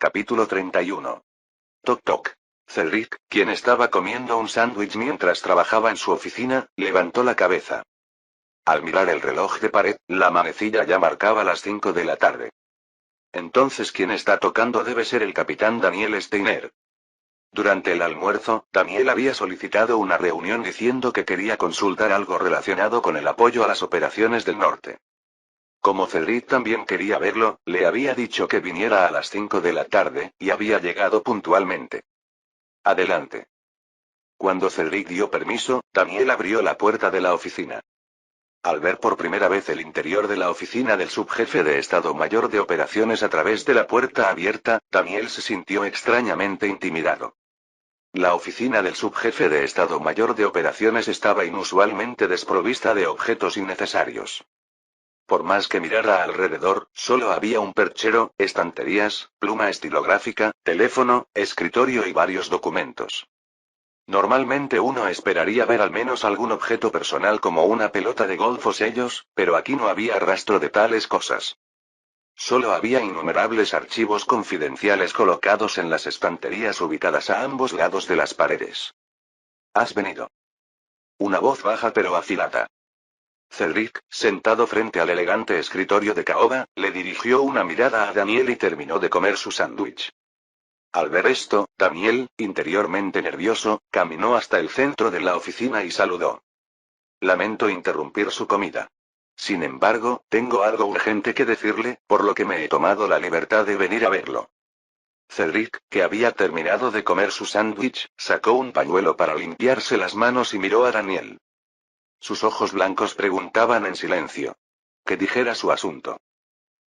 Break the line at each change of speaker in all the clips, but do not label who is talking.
Capítulo 31. Toc toc. Cedric, quien estaba comiendo un sándwich mientras trabajaba en su oficina, levantó la cabeza. Al mirar el reloj de pared, la manecilla ya marcaba las 5 de la tarde. Entonces quien está tocando debe ser el capitán Daniel Steiner. Durante el almuerzo, Daniel había solicitado una reunión diciendo que quería consultar algo relacionado con el apoyo a las operaciones del norte. Como Cedric también quería verlo, le había dicho que viniera a las 5 de la tarde, y había llegado puntualmente. Adelante. Cuando Cedric dio permiso, Daniel abrió la puerta de la oficina. Al ver por primera vez el interior de la oficina del subjefe de Estado Mayor de Operaciones a través de la puerta abierta, Daniel se sintió extrañamente intimidado. La oficina del subjefe de Estado Mayor de Operaciones estaba inusualmente desprovista de objetos innecesarios. Por más que mirara alrededor, solo había un perchero, estanterías, pluma estilográfica, teléfono, escritorio y varios documentos. Normalmente uno esperaría ver al menos algún objeto personal como una pelota de golf o sellos, pero aquí no había rastro de tales cosas. Solo había innumerables archivos confidenciales colocados en las estanterías ubicadas a ambos lados de las paredes. ¿Has venido? Una voz baja pero afilada. Cedric, sentado frente al elegante escritorio de caoba, le dirigió una mirada a Daniel y terminó de comer su sándwich. Al ver esto, Daniel, interiormente nervioso, caminó hasta el centro de la oficina y saludó. Lamento interrumpir su comida. Sin embargo, tengo algo urgente que decirle, por lo que me he tomado la libertad de venir a verlo. Cedric, que había terminado de comer su sándwich, sacó un pañuelo para limpiarse las manos y miró a Daniel. Sus ojos blancos preguntaban en silencio. Que dijera su asunto.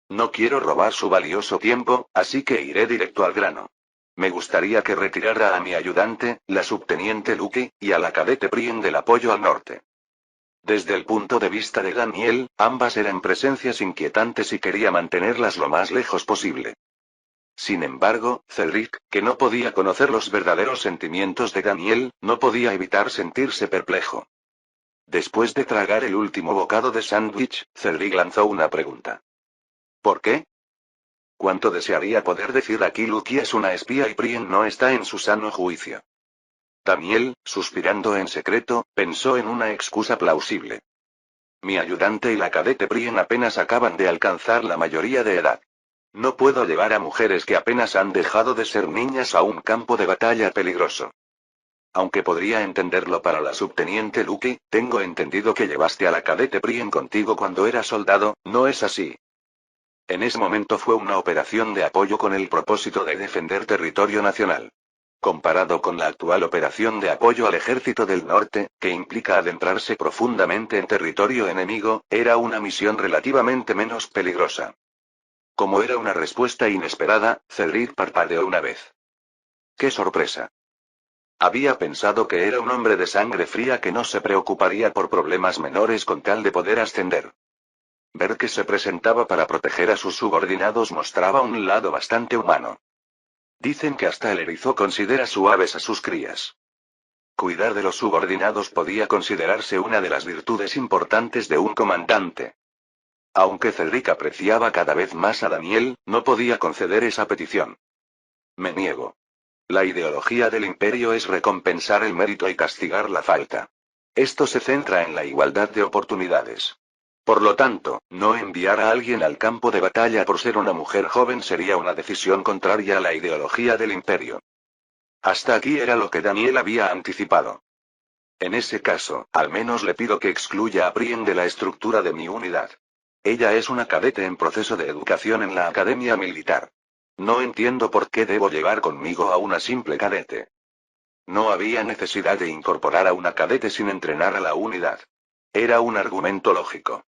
No quiero robar su valioso tiempo, así que iré directo al grano. Me gustaría que retirara a mi ayudante, la subteniente Lucky, y a la cadete Prien del apoyo al norte. Desde el punto de vista de Daniel, ambas eran presencias inquietantes y quería mantenerlas lo más lejos posible. Sin embargo, Cedric, que no podía conocer los verdaderos sentimientos de Daniel, no podía evitar sentirse perplejo. Después de tragar el último bocado de sándwich, Cedric lanzó una pregunta. ¿Por qué? ¿Cuánto desearía poder decir aquí Lucky es una espía y Prien no está en su sano juicio? Daniel, suspirando en secreto, pensó en una excusa plausible. Mi ayudante y la cadete Prien apenas acaban de alcanzar la mayoría de edad. No puedo llevar a mujeres que apenas han dejado de ser niñas a un campo de batalla peligroso. Aunque podría entenderlo para la subteniente Lucky, tengo entendido que llevaste a la cadete Prien contigo cuando era soldado, ¿no es así? En ese momento fue una operación de apoyo con el propósito de defender territorio nacional. Comparado con la actual operación de apoyo al ejército del norte, que implica adentrarse profundamente en territorio enemigo, era una misión relativamente menos peligrosa. Como era una respuesta inesperada, Cedric parpadeó una vez. ¡Qué sorpresa! Había pensado que era un hombre de sangre fría que no se preocuparía por problemas menores con tal de poder ascender. Ver que se presentaba para proteger a sus subordinados mostraba un lado bastante humano. Dicen que hasta el erizo considera suaves a sus crías. Cuidar de los subordinados podía considerarse una de las virtudes importantes de un comandante. Aunque Cedric apreciaba cada vez más a Daniel, no podía conceder esa petición. Me niego. La ideología del imperio es recompensar el mérito y castigar la falta. Esto se centra en la igualdad de oportunidades. Por lo tanto, no enviar a alguien al campo de batalla por ser una mujer joven sería una decisión contraria a la ideología del imperio. Hasta aquí era lo que Daniel había anticipado. En ese caso, al menos le pido que excluya a Prien de la estructura de mi unidad. Ella es una cadete en proceso de educación en la academia militar. No entiendo por qué debo llevar conmigo a una simple cadete. No había necesidad de incorporar a una cadete sin entrenar a la unidad. Era un argumento lógico.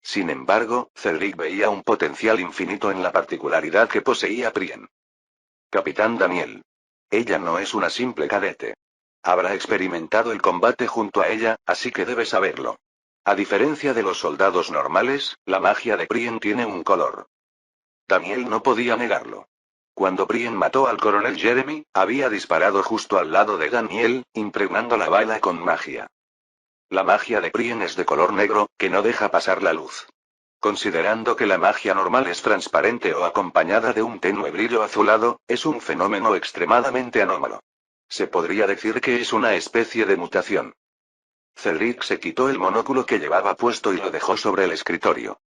Sin embargo, Cedric veía un potencial infinito en la particularidad que poseía Prien. Capitán Daniel. Ella no es una simple cadete. Habrá experimentado el combate junto a ella, así que debe saberlo. A diferencia de los soldados normales, la magia de Prien tiene un color. Daniel no podía negarlo. Cuando Prien mató al coronel Jeremy, había disparado justo al lado de Daniel, impregnando la bala con magia. La magia de Prien es de color negro, que no deja pasar la luz. Considerando que la magia normal es transparente o acompañada de un tenue brillo azulado, es un fenómeno extremadamente anómalo. Se podría decir que es una especie de mutación. Cedric se quitó el monóculo que llevaba puesto y lo dejó sobre el escritorio.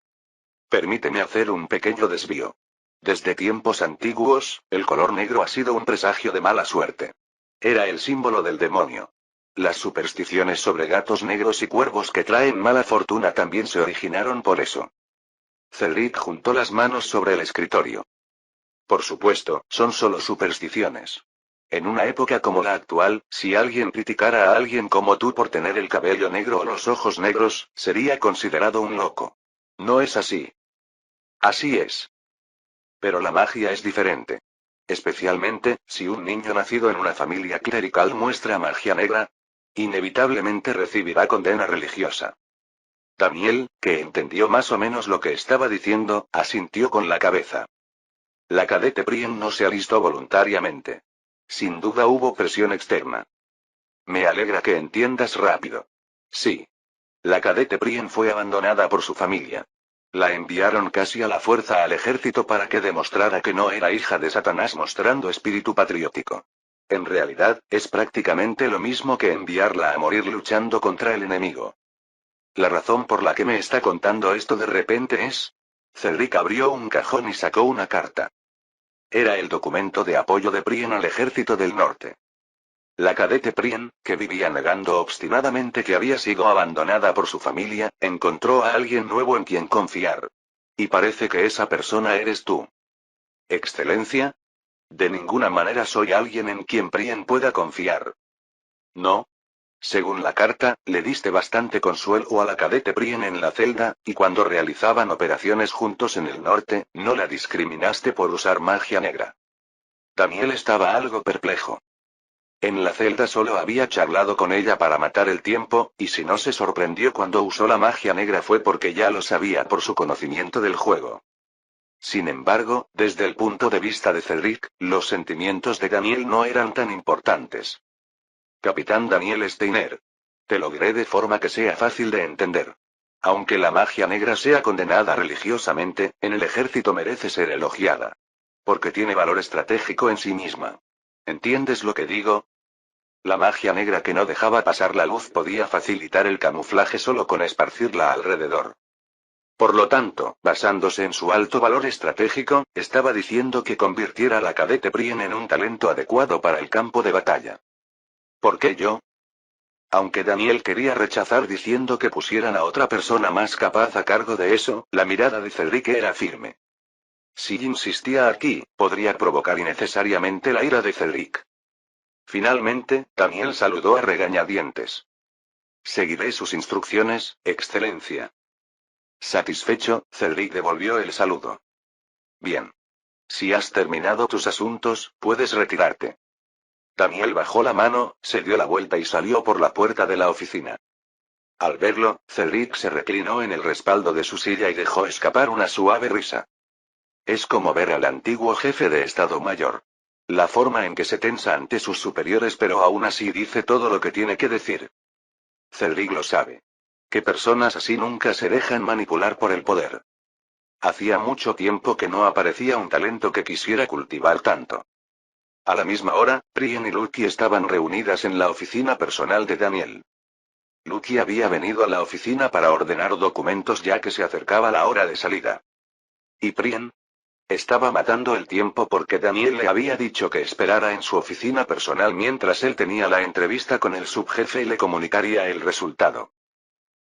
Permíteme hacer un pequeño desvío. Desde tiempos antiguos, el color negro ha sido un presagio de mala suerte. Era el símbolo del demonio. Las supersticiones sobre gatos negros y cuervos que traen mala fortuna también se originaron por eso. Cedric juntó las manos sobre el escritorio. Por supuesto, son solo supersticiones. En una época como la actual, si alguien criticara a alguien como tú por tener el cabello negro o los ojos negros, sería considerado un loco. No es así. Así es. Pero la magia es diferente. Especialmente, si un niño nacido en una familia clerical muestra magia negra, inevitablemente recibirá condena religiosa. Daniel, que entendió más o menos lo que estaba diciendo, asintió con la cabeza. La cadete Prien no se alistó voluntariamente. Sin duda hubo presión externa. Me alegra que entiendas rápido. Sí. La cadete Prien fue abandonada por su familia. La enviaron casi a la fuerza al ejército para que demostrara que no era hija de Satanás mostrando espíritu patriótico. En realidad, es prácticamente lo mismo que enviarla a morir luchando contra el enemigo. La razón por la que me está contando esto de repente es... Cedric abrió un cajón y sacó una carta. Era el documento de apoyo de Prien al ejército del norte. La cadete Prien, que vivía negando obstinadamente que había sido abandonada por su familia, encontró a alguien nuevo en quien confiar. Y parece que esa persona eres tú. Excelencia. De ninguna manera soy alguien en quien Prien pueda confiar. No. Según la carta, le diste bastante consuelo a la cadete Prien en la celda, y cuando realizaban operaciones juntos en el norte, no la discriminaste por usar magia negra. Daniel estaba algo perplejo. En la celda solo había charlado con ella para matar el tiempo, y si no se sorprendió cuando usó la magia negra fue porque ya lo sabía por su conocimiento del juego. Sin embargo, desde el punto de vista de Cedric, los sentimientos de Daniel no eran tan importantes. Capitán Daniel Steiner. Te lo diré de forma que sea fácil de entender. Aunque la magia negra sea condenada religiosamente, en el ejército merece ser elogiada. Porque tiene valor estratégico en sí misma. ¿Entiendes lo que digo? La magia negra que no dejaba pasar la luz podía facilitar el camuflaje solo con esparcirla alrededor. Por lo tanto, basándose en su alto valor estratégico, estaba diciendo que convirtiera a la cadete Prien en un talento adecuado para el campo de batalla. ¿Por qué yo? Aunque Daniel quería rechazar diciendo que pusieran a otra persona más capaz a cargo de eso, la mirada de Cedric era firme. Si insistía aquí, podría provocar innecesariamente la ira de Cedric. Finalmente, Daniel saludó a regañadientes. Seguiré sus instrucciones, Excelencia. Satisfecho, Cedric devolvió el saludo. Bien. Si has terminado tus asuntos, puedes retirarte. Daniel bajó la mano, se dio la vuelta y salió por la puerta de la oficina. Al verlo, Cedric se reclinó en el respaldo de su silla y dejó escapar una suave risa. Es como ver al antiguo jefe de Estado Mayor. La forma en que se tensa ante sus superiores pero aún así dice todo lo que tiene que decir. Cedric lo sabe. Que personas así nunca se dejan manipular por el poder. Hacía mucho tiempo que no aparecía un talento que quisiera cultivar tanto. A la misma hora, Prien y Lucky estaban reunidas en la oficina personal de Daniel. Lucky había venido a la oficina para ordenar documentos ya que se acercaba la hora de salida. ¿Y Prien? Estaba matando el tiempo porque Daniel le había dicho que esperara en su oficina personal mientras él tenía la entrevista con el subjefe y le comunicaría el resultado.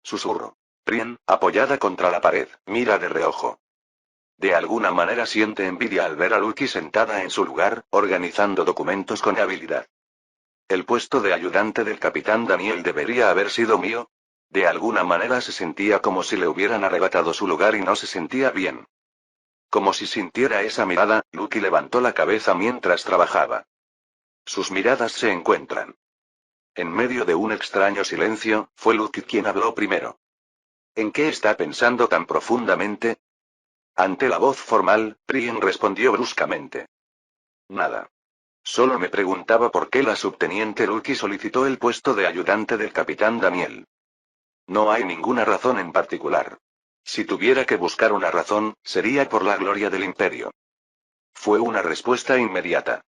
Susurro. Prien, apoyada contra la pared, mira de reojo. De alguna manera siente envidia al ver a Lucky sentada en su lugar, organizando documentos con habilidad. ¿El puesto de ayudante del capitán Daniel debería haber sido mío? De alguna manera se sentía como si le hubieran arrebatado su lugar y no se sentía bien. Como si sintiera esa mirada, Lucky levantó la cabeza mientras trabajaba. Sus miradas se encuentran. En medio de un extraño silencio, fue Lucky quien habló primero. ¿En qué está pensando tan profundamente? Ante la voz formal, Prien respondió bruscamente. Nada. Solo me preguntaba por qué la subteniente Lucky solicitó el puesto de ayudante del capitán Daniel. No hay ninguna razón en particular. Si tuviera que buscar una razón, sería por la gloria del imperio. Fue una respuesta inmediata.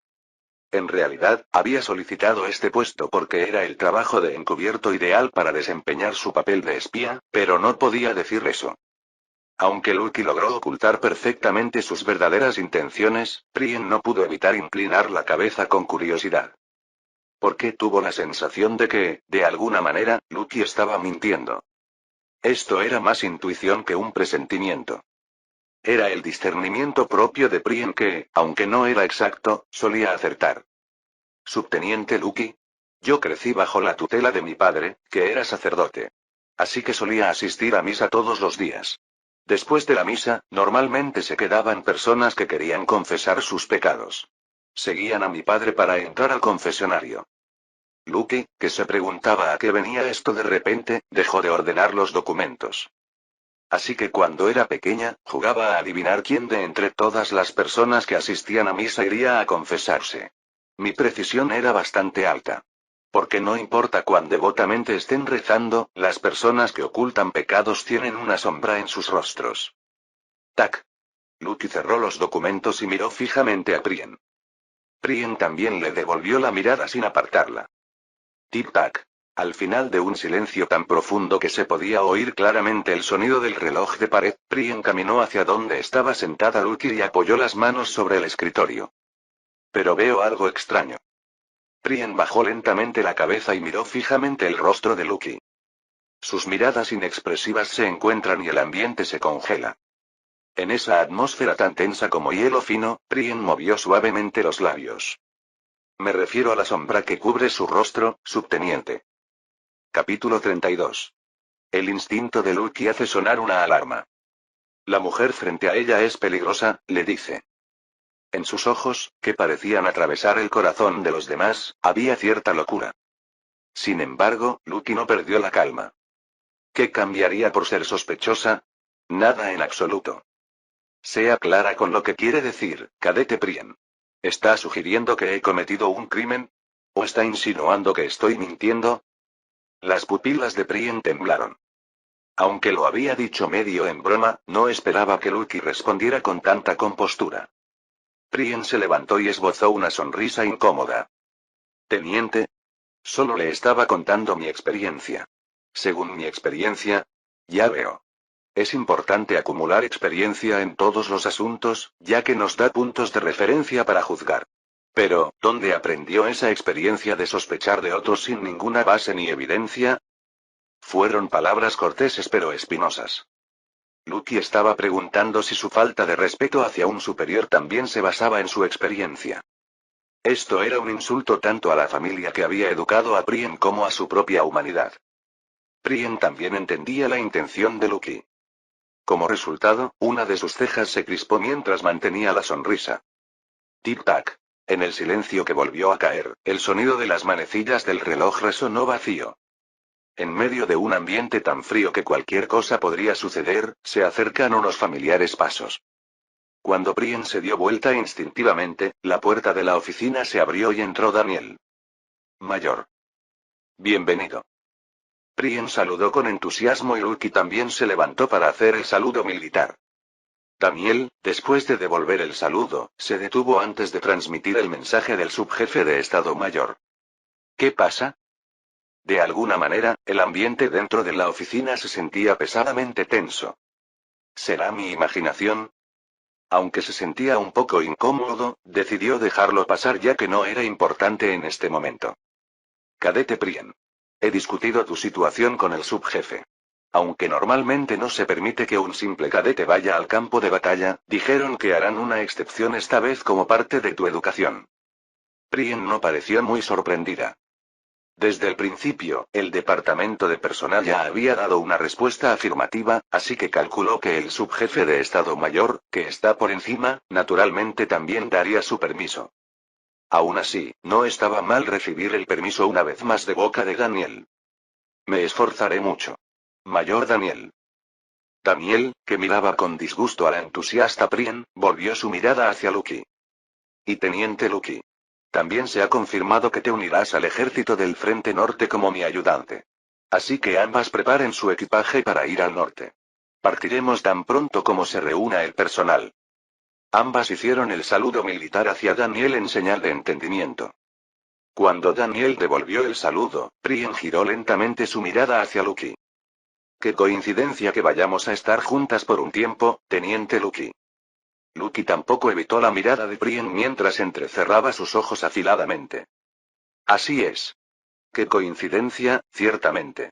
En realidad, había solicitado este puesto porque era el trabajo de encubierto ideal para desempeñar su papel de espía, pero no podía decir eso. Aunque Lucky logró ocultar perfectamente sus verdaderas intenciones, Prien no pudo evitar inclinar la cabeza con curiosidad. Porque tuvo la sensación de que, de alguna manera, Lucky estaba mintiendo. Esto era más intuición que un presentimiento. Era el discernimiento propio de Prien que, aunque no era exacto, solía acertar. Subteniente Lucky. Yo crecí bajo la tutela de mi padre, que era sacerdote. Así que solía asistir a misa todos los días. Después de la misa, normalmente se quedaban personas que querían confesar sus pecados. Seguían a mi padre para entrar al confesionario. Lucky, que se preguntaba a qué venía esto de repente, dejó de ordenar los documentos. Así que cuando era pequeña, jugaba a adivinar quién de entre todas las personas que asistían a misa iría a confesarse. Mi precisión era bastante alta. Porque no importa cuán devotamente estén rezando, las personas que ocultan pecados tienen una sombra en sus rostros. Tac. Lucky cerró los documentos y miró fijamente a Prien. Prien también le devolvió la mirada sin apartarla. Tic-tac. Al final de un silencio tan profundo que se podía oír claramente el sonido del reloj de pared, Prien caminó hacia donde estaba sentada Lucky y apoyó las manos sobre el escritorio. Pero veo algo extraño. Prien bajó lentamente la cabeza y miró fijamente el rostro de Lucky. Sus miradas inexpresivas se encuentran y el ambiente se congela. En esa atmósfera tan tensa como hielo fino, Prien movió suavemente los labios. Me refiero a la sombra que cubre su rostro, subteniente. Capítulo 32. El instinto de Lucky hace sonar una alarma. La mujer frente a ella es peligrosa, le dice. En sus ojos, que parecían atravesar el corazón de los demás, había cierta locura. Sin embargo, Lucky no perdió la calma. ¿Qué cambiaría por ser sospechosa? Nada en absoluto. Sea clara con lo que quiere decir, cadete Prien. ¿Está sugiriendo que he cometido un crimen? ¿O está insinuando que estoy mintiendo? Las pupilas de Prien temblaron. Aunque lo había dicho medio en broma, no esperaba que Lucky respondiera con tanta compostura. Prien se levantó y esbozó una sonrisa incómoda. Teniente. Solo le estaba contando mi experiencia. Según mi experiencia. Ya veo. Es importante acumular experiencia en todos los asuntos, ya que nos da puntos de referencia para juzgar. Pero, ¿dónde aprendió esa experiencia de sospechar de otros sin ninguna base ni evidencia? Fueron palabras corteses pero espinosas. Lucky estaba preguntando si su falta de respeto hacia un superior también se basaba en su experiencia. Esto era un insulto tanto a la familia que había educado a Prien como a su propia humanidad. Prien también entendía la intención de Lucky. Como resultado, una de sus cejas se crispó mientras mantenía la sonrisa. Tic-tac. En el silencio que volvió a caer, el sonido de las manecillas del reloj resonó vacío. En medio de un ambiente tan frío que cualquier cosa podría suceder, se acercan unos familiares pasos. Cuando Prien se dio vuelta instintivamente, la puerta de la oficina se abrió y entró Daniel. Mayor. Bienvenido. Prien saludó con entusiasmo y Lucky también se levantó para hacer el saludo militar. Daniel, después de devolver el saludo, se detuvo antes de transmitir el mensaje del subjefe de Estado Mayor. ¿Qué pasa? De alguna manera, el ambiente dentro de la oficina se sentía pesadamente tenso. ¿Será mi imaginación? Aunque se sentía un poco incómodo, decidió dejarlo pasar ya que no era importante en este momento. Cadete Prien. He discutido tu situación con el subjefe. Aunque normalmente no se permite que un simple cadete vaya al campo de batalla, dijeron que harán una excepción esta vez como parte de tu educación. Prien no pareció muy sorprendida. Desde el principio, el departamento de personal ya había dado una respuesta afirmativa, así que calculó que el subjefe de Estado Mayor, que está por encima, naturalmente también daría su permiso. Aún así, no estaba mal recibir el permiso una vez más de boca de Daniel. Me esforzaré mucho. Mayor Daniel. Daniel, que miraba con disgusto a la entusiasta Prien, volvió su mirada hacia Lucky. Y Teniente Lucky. También se ha confirmado que te unirás al ejército del Frente Norte como mi ayudante. Así que ambas preparen su equipaje para ir al norte. Partiremos tan pronto como se reúna el personal. Ambas hicieron el saludo militar hacia Daniel en señal de entendimiento. Cuando Daniel devolvió el saludo, Prien giró lentamente su mirada hacia Lucky. Qué coincidencia que vayamos a estar juntas por un tiempo, teniente Lucky. Lucky tampoco evitó la mirada de Prien mientras entrecerraba sus ojos afiladamente. Así es. Qué coincidencia, ciertamente.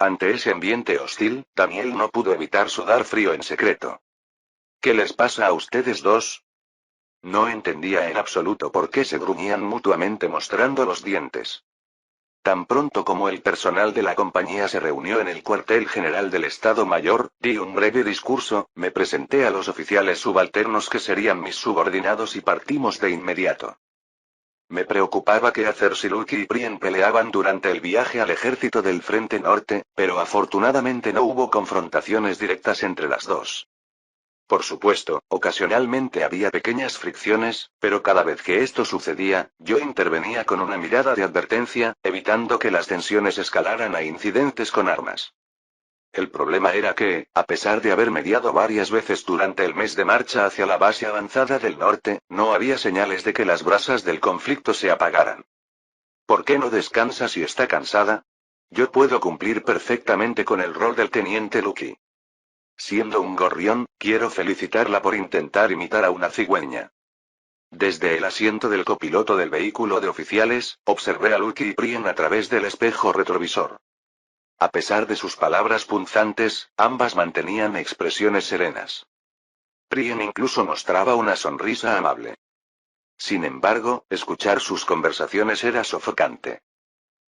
Ante ese ambiente hostil, Daniel no pudo evitar sudar frío en secreto. ¿Qué les pasa a ustedes dos? No entendía en absoluto por qué se gruñían mutuamente mostrando los dientes. Tan pronto como el personal de la compañía se reunió en el cuartel general del Estado Mayor, di un breve discurso, me presenté a los oficiales subalternos que serían mis subordinados y partimos de inmediato. Me preocupaba qué hacer si Lucky y Prien peleaban durante el viaje al ejército del Frente Norte, pero afortunadamente no hubo confrontaciones directas entre las dos. Por supuesto, ocasionalmente había pequeñas fricciones, pero cada vez que esto sucedía, yo intervenía con una mirada de advertencia, evitando que las tensiones escalaran a incidentes con armas. El problema era que, a pesar de haber mediado varias veces durante el mes de marcha hacia la base avanzada del norte, no había señales de que las brasas del conflicto se apagaran. ¿Por qué no descansa si está cansada? Yo puedo cumplir perfectamente con el rol del teniente Lucky. Siendo un gorrión, quiero felicitarla por intentar imitar a una cigüeña. Desde el asiento del copiloto del vehículo de oficiales, observé a Lucky y Prien a través del espejo retrovisor. A pesar de sus palabras punzantes, ambas mantenían expresiones serenas. Prien incluso mostraba una sonrisa amable. Sin embargo, escuchar sus conversaciones era sofocante.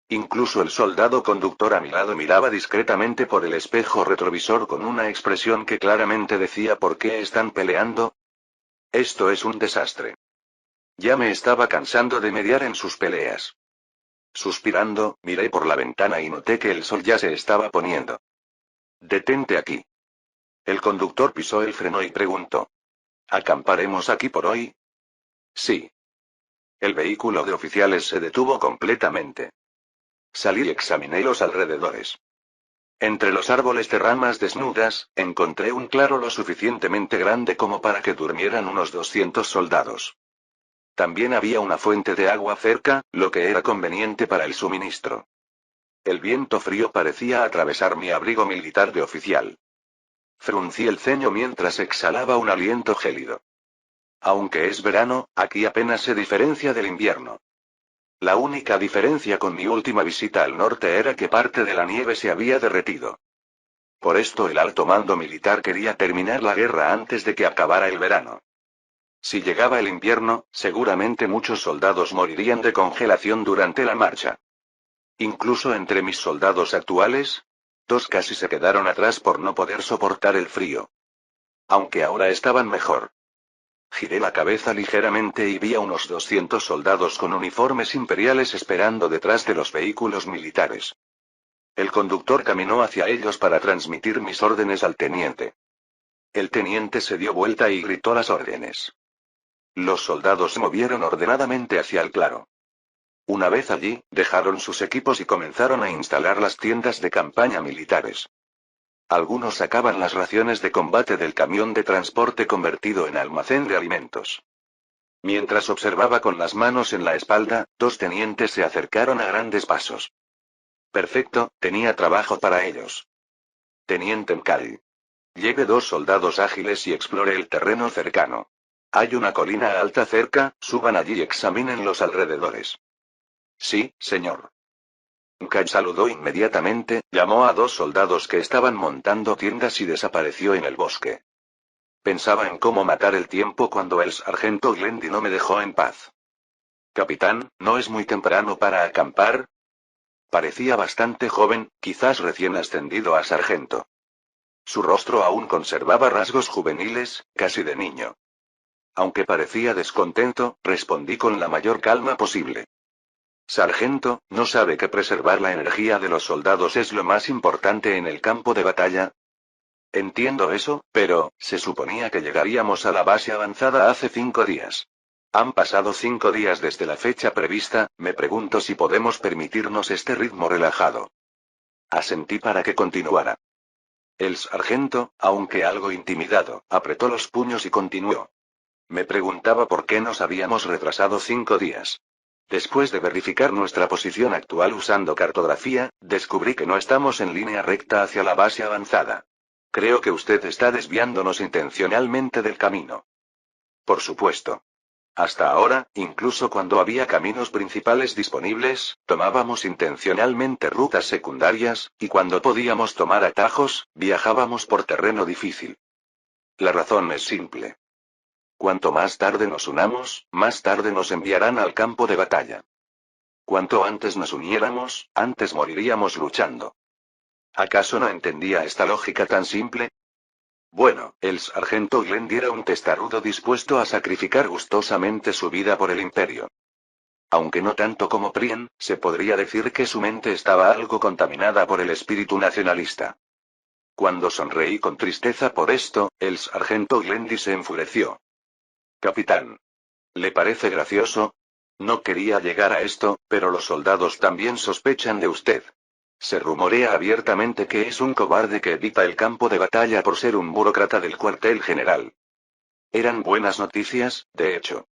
Incluso el soldado conductor a mi lado miraba discretamente por el espejo retrovisor con una expresión que claramente decía ¿por qué están peleando? Esto es un desastre. Ya me estaba cansando de mediar en sus peleas. Suspirando, miré por la ventana y noté que el sol ya se estaba poniendo. Detente aquí. El conductor pisó el freno y preguntó. ¿Acamparemos aquí por hoy? Sí. El vehículo de oficiales se detuvo completamente. Salí y examiné los alrededores. Entre los árboles de ramas desnudas, encontré un claro lo suficientemente grande como para que durmieran unos 200 soldados. También había una fuente de agua cerca, lo que era conveniente para el suministro. El viento frío parecía atravesar mi abrigo militar de oficial. Fruncí el ceño mientras exhalaba un aliento gélido. Aunque es verano, aquí apenas se diferencia del invierno. La única diferencia con mi última visita al norte era que parte de la nieve se había derretido. Por esto el alto mando militar quería terminar la guerra antes de que acabara el verano. Si llegaba el invierno, seguramente muchos soldados morirían de congelación durante la marcha. Incluso entre mis soldados actuales, dos casi se quedaron atrás por no poder soportar el frío. Aunque ahora estaban mejor. Giré la cabeza ligeramente y vi a unos 200 soldados con uniformes imperiales esperando detrás de los vehículos militares. El conductor caminó hacia ellos para transmitir mis órdenes al teniente. El teniente se dio vuelta y gritó las órdenes. Los soldados se movieron ordenadamente hacia el claro. Una vez allí, dejaron sus equipos y comenzaron a instalar las tiendas de campaña militares. Algunos sacaban las raciones de combate del camión de transporte convertido en almacén de alimentos. Mientras observaba con las manos en la espalda, dos tenientes se acercaron a grandes pasos. Perfecto, tenía trabajo para ellos. Teniente Mkay. Lleve dos soldados ágiles y explore el terreno cercano. Hay una colina alta cerca, suban allí y examinen los alrededores. Sí, señor. Mkay saludó inmediatamente, llamó a dos soldados que estaban montando tiendas y desapareció en el bosque. Pensaba en cómo matar el tiempo cuando el sargento Glendy no me dejó en paz. Capitán, ¿no es muy temprano para acampar? Parecía bastante joven, quizás recién ascendido a sargento. Su rostro aún conservaba rasgos juveniles, casi de niño. Aunque parecía descontento, respondí con la mayor calma posible. Sargento, ¿no sabe que preservar la energía de los soldados es lo más importante en el campo de batalla? Entiendo eso, pero, se suponía que llegaríamos a la base avanzada hace 5 días. Han pasado 5 días desde la fecha prevista, me pregunto si podemos permitirnos este ritmo relajado. Asentí para que continuara. El sargento, aunque algo intimidado, apretó los puños y continuó. Me preguntaba por qué nos habíamos retrasado 5 días. Después de verificar nuestra posición actual usando cartografía, descubrí que no estamos en línea recta hacia la base avanzada. Creo que usted está desviándonos intencionalmente del camino. Por supuesto. Hasta ahora, incluso cuando había caminos principales disponibles, tomábamos intencionalmente rutas secundarias, y cuando podíamos tomar atajos, viajábamos por terreno difícil. La razón es simple. Cuanto más tarde nos unamos, más tarde nos enviarán al campo de batalla. Cuanto antes nos uniéramos, antes moriríamos luchando. ¿Acaso no entendía esta lógica tan simple? Bueno, el sargento Glendy era un testarudo dispuesto a sacrificar gustosamente su vida por el imperio. Aunque no tanto como Prien, se podría decir que su mente estaba algo contaminada por el espíritu nacionalista. Cuando sonreí con tristeza por esto, el sargento Glendy se enfureció. Capitán. ¿Le parece gracioso? No quería llegar a esto, pero los soldados también sospechan de usted. Se rumorea abiertamente que es un cobarde que evita el campo de batalla por ser un burócrata del cuartel general. Eran buenas noticias, de hecho.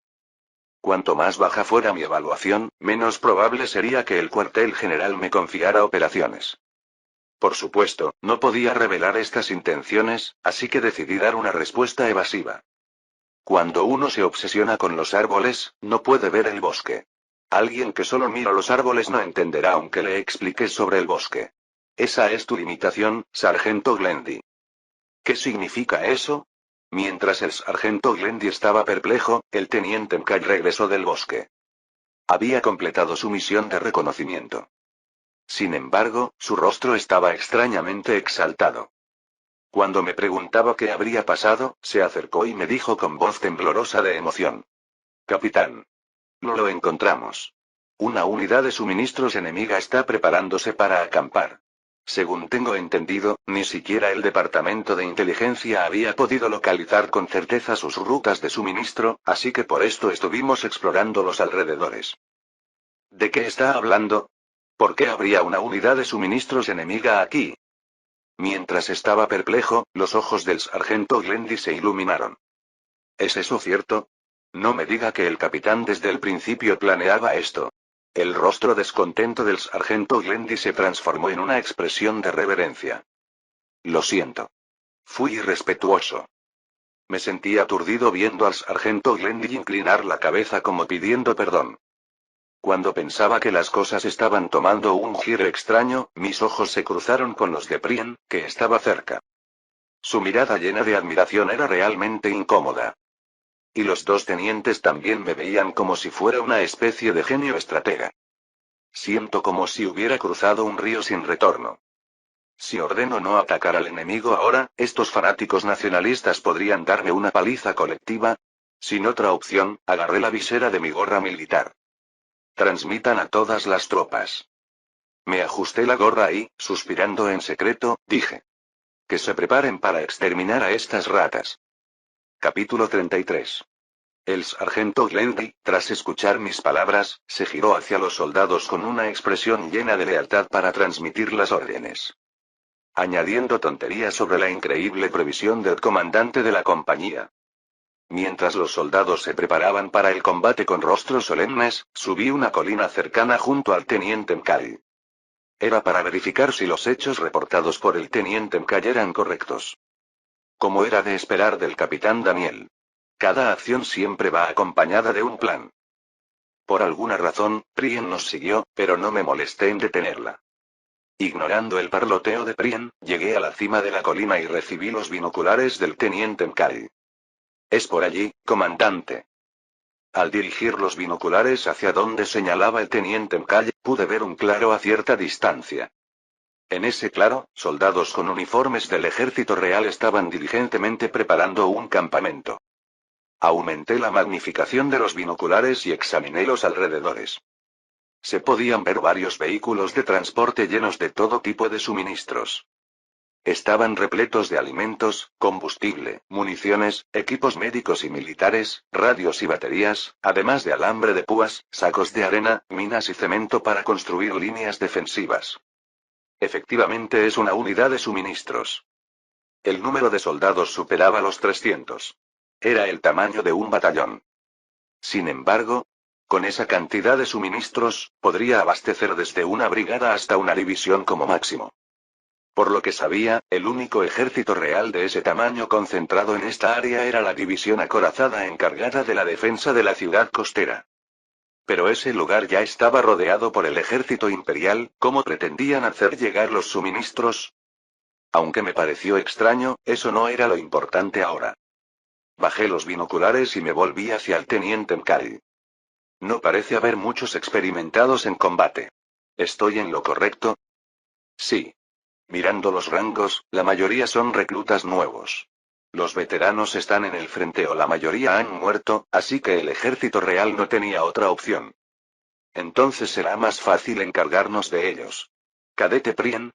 Cuanto más baja fuera mi evaluación, menos probable sería que el cuartel general me confiara operaciones. Por supuesto, no podía revelar estas intenciones, así que decidí dar una respuesta evasiva. Cuando uno se obsesiona con los árboles, no puede ver el bosque. Alguien que solo mira los árboles no entenderá aunque le expliques sobre el bosque. Esa es tu limitación, sargento Glendy. ¿Qué significa eso? Mientras el sargento Glendy estaba perplejo, el teniente McCall regresó del bosque. Había completado su misión de reconocimiento. Sin embargo, su rostro estaba extrañamente exaltado. Cuando me preguntaba qué habría pasado, se acercó y me dijo con voz temblorosa de emoción. Capitán. Lo encontramos. Una unidad de suministros enemiga está preparándose para acampar. Según tengo entendido, ni siquiera el Departamento de Inteligencia había podido localizar con certeza sus rutas de suministro, así que por esto estuvimos explorando los alrededores. ¿De qué está hablando? ¿Por qué habría una unidad de suministros enemiga aquí? Mientras estaba perplejo, los ojos del sargento Glendy se iluminaron. ¿Es eso cierto? No me diga que el capitán desde el principio planeaba esto. El rostro descontento del sargento Glendy se transformó en una expresión de reverencia. Lo siento. Fui irrespetuoso. Me sentí aturdido viendo al sargento Glendy inclinar la cabeza como pidiendo perdón. Cuando pensaba que las cosas estaban tomando un giro extraño, mis ojos se cruzaron con los de Prien, que estaba cerca. Su mirada llena de admiración era realmente incómoda. Y los dos tenientes también me veían como si fuera una especie de genio estratega. Siento como si hubiera cruzado un río sin retorno. Si ordeno no atacar al enemigo ahora, estos fanáticos nacionalistas podrían darme una paliza colectiva. Sin otra opción, agarré la visera de mi gorra militar. Transmitan a todas las tropas. Me ajusté la gorra y, suspirando en secreto, dije. Que se preparen para exterminar a estas ratas. Capítulo 33. El sargento Glendy, tras escuchar mis palabras, se giró hacia los soldados con una expresión llena de lealtad para transmitir las órdenes. Añadiendo tonterías sobre la increíble previsión del comandante de la compañía. Mientras los soldados se preparaban para el combate con rostros solemnes, subí una colina cercana junto al teniente McCall. Era para verificar si los hechos reportados por el teniente McCall eran correctos. Como era de esperar del capitán Daniel. Cada acción siempre va acompañada de un plan. Por alguna razón, Prien nos siguió, pero no me molesté en detenerla. Ignorando el parloteo de Prien, llegué a la cima de la colina y recibí los binoculares del teniente McCall. Es por allí, comandante. Al dirigir los binoculares hacia donde señalaba el teniente McCall, pude ver un claro a cierta distancia. En ese claro, soldados con uniformes del ejército real estaban diligentemente preparando un campamento. Aumenté la magnificación de los binoculares y examiné los alrededores. Se podían ver varios vehículos de transporte llenos de todo tipo de suministros. Estaban repletos de alimentos, combustible, municiones, equipos médicos y militares, radios y baterías, además de alambre de púas, sacos de arena, minas y cemento para construir líneas defensivas. Efectivamente es una unidad de suministros. El número de soldados superaba los 300. Era el tamaño de un batallón. Sin embargo, con esa cantidad de suministros, podría abastecer desde una brigada hasta una división como máximo. Por lo que sabía, el único ejército real de ese tamaño concentrado en esta área era la división acorazada encargada de la defensa de la ciudad costera. Pero ese lugar ya estaba rodeado por el ejército imperial. ¿Cómo pretendían hacer llegar los suministros? Aunque me pareció extraño, eso no era lo importante ahora. Bajé los binoculares y me volví hacia el teniente Mkari. No parece haber muchos experimentados en combate. ¿Estoy en lo correcto? Sí. Mirando los rangos, la mayoría son reclutas nuevos. Los veteranos están en el frente o la mayoría han muerto, así que el ejército real no tenía otra opción. Entonces será más fácil encargarnos de ellos. ¿Cadete Prien?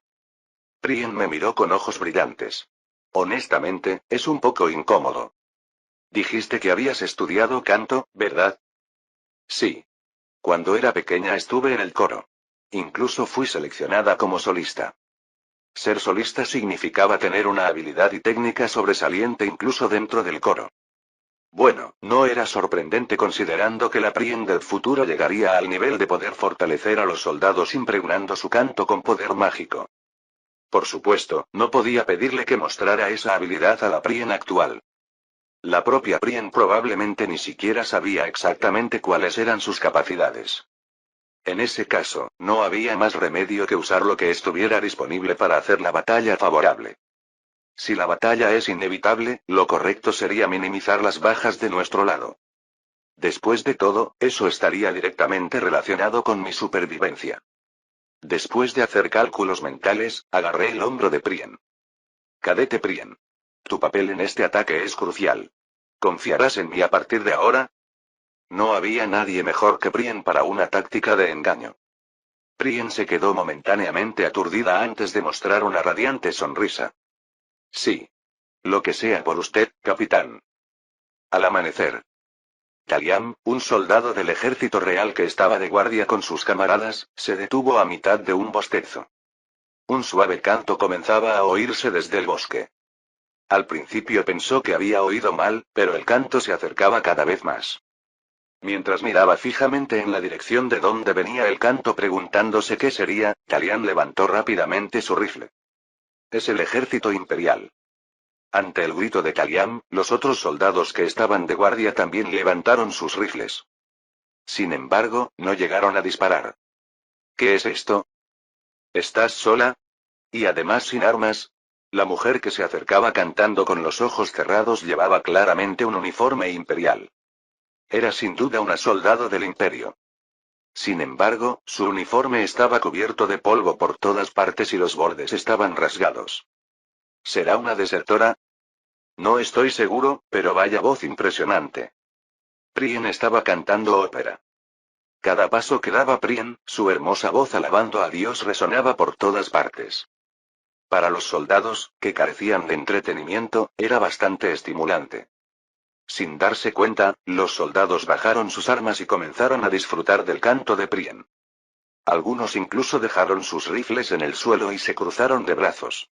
Prien me miró con ojos brillantes. Honestamente, es un poco incómodo. Dijiste que habías estudiado canto, ¿verdad? Sí. Cuando era pequeña estuve en el coro. Incluso fui seleccionada como solista. Ser solista significaba tener una habilidad y técnica sobresaliente incluso dentro del coro. Bueno, no era sorprendente considerando que la Prien del futuro llegaría al nivel de poder fortalecer a los soldados impregnando su canto con poder mágico. Por supuesto, no podía pedirle que mostrara esa habilidad a la Prien actual. La propia Prien probablemente ni siquiera sabía exactamente cuáles eran sus capacidades. En ese caso, no había más remedio que usar lo que estuviera disponible para hacer la batalla favorable. Si la batalla es inevitable, lo correcto sería minimizar las bajas de nuestro lado. Después de todo, eso estaría directamente relacionado con mi supervivencia. Después de hacer cálculos mentales, agarré el hombro de Prien. Cadete Prien. Tu papel en este ataque es crucial. ¿Confiarás en mí a partir de ahora? No había nadie mejor que Prien para una táctica de engaño. Prien se quedó momentáneamente aturdida antes de mostrar una radiante sonrisa. Sí. Lo que sea por usted, capitán. Al amanecer. Taliam, un soldado del ejército real que estaba de guardia con sus camaradas, se detuvo a mitad de un bostezo. Un suave canto comenzaba a oírse desde el bosque. Al principio pensó que había oído mal, pero el canto se acercaba cada vez más. Mientras miraba fijamente en la dirección de donde venía el canto preguntándose qué sería, Talian levantó rápidamente su rifle. Es el ejército imperial. Ante el grito de Taliam, los otros soldados que estaban de guardia también levantaron sus rifles. Sin embargo, no llegaron a disparar. ¿Qué es esto? ¿Estás sola? Y además sin armas. La mujer que se acercaba cantando con los ojos cerrados llevaba claramente un uniforme imperial. Era sin duda una soldado del imperio. Sin embargo, su uniforme estaba cubierto de polvo por todas partes y los bordes estaban rasgados. ¿Será una desertora? No estoy seguro, pero vaya voz impresionante. Prien estaba cantando ópera. Cada paso que daba Prien, su hermosa voz alabando a Dios resonaba por todas partes. Para los soldados, que carecían de entretenimiento, era bastante estimulante. Sin darse cuenta, los soldados bajaron sus armas y comenzaron a disfrutar del canto de Prien. Algunos incluso dejaron sus rifles en el suelo y se cruzaron de brazos.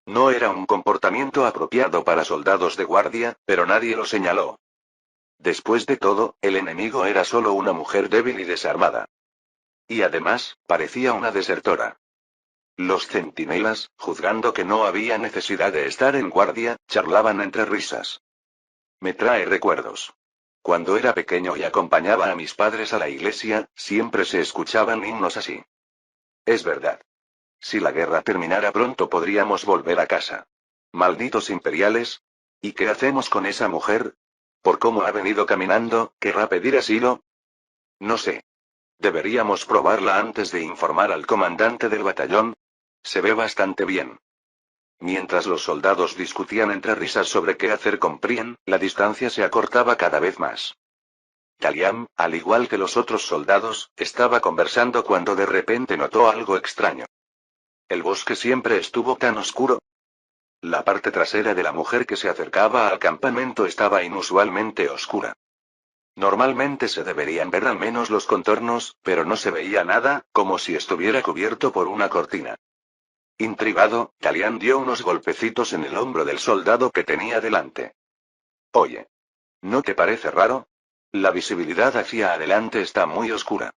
No era un comportamiento apropiado para soldados de guardia, pero nadie lo señaló. Después de todo, el enemigo era solo una mujer débil y desarmada. Y además, parecía una desertora. Los centinelas, juzgando que no había necesidad de estar en guardia, charlaban entre risas. Me trae recuerdos. Cuando era pequeño y acompañaba a mis padres a la iglesia, siempre se escuchaban himnos así. Es verdad. Si la guerra terminara pronto podríamos volver a casa. Malditos imperiales. ¿Y qué hacemos con esa mujer? Por cómo ha venido caminando, ¿querrá pedir asilo? No sé. Deberíamos probarla antes de informar al comandante del batallón. Se ve bastante bien. Mientras los soldados discutían entre risas sobre qué hacer con Prien, la distancia se acortaba cada vez más. Taliam, al igual que los otros soldados, estaba conversando cuando de repente notó algo extraño. ¿El bosque siempre estuvo tan oscuro? La parte trasera de la mujer que se acercaba al campamento estaba inusualmente oscura. Normalmente se deberían ver al menos los contornos, pero no se veía nada, como si estuviera cubierto por una cortina. Intrigado, Talián dio unos golpecitos en el hombro del soldado que tenía delante. Oye. ¿No te parece raro? La visibilidad hacia adelante está muy oscura.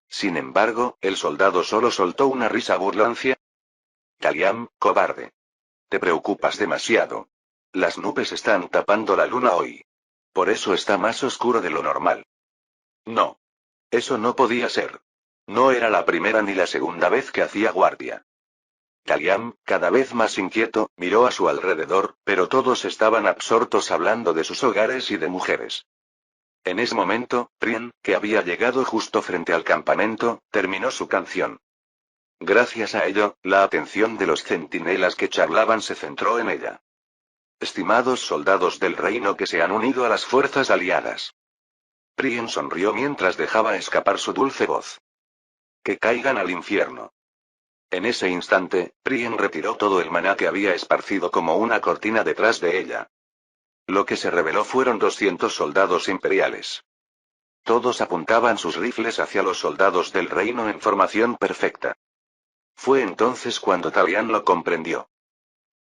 Sin embargo, el soldado solo soltó una risa burlancia. Talián, cobarde. Te preocupas demasiado. Las nubes están tapando la luna hoy. Por eso está más oscuro de lo normal. No. Eso no podía ser. No era la primera ni la segunda vez que hacía guardia. Talián, cada vez más inquieto, miró a su alrededor, pero todos estaban absortos hablando de sus hogares y de mujeres. En ese momento, Prien, que había llegado justo frente al campamento, terminó su canción. Gracias a ello, la atención de los centinelas que charlaban se centró en ella. Estimados soldados del reino que se han unido a las fuerzas aliadas. Prien sonrió mientras dejaba escapar su dulce voz. Que caigan al infierno. En ese instante, Prien retiró todo el maná que había esparcido como una cortina detrás de ella. Lo que se reveló fueron 200 soldados imperiales. Todos apuntaban sus rifles hacia los soldados del reino en formación perfecta. Fue entonces cuando Talián lo comprendió.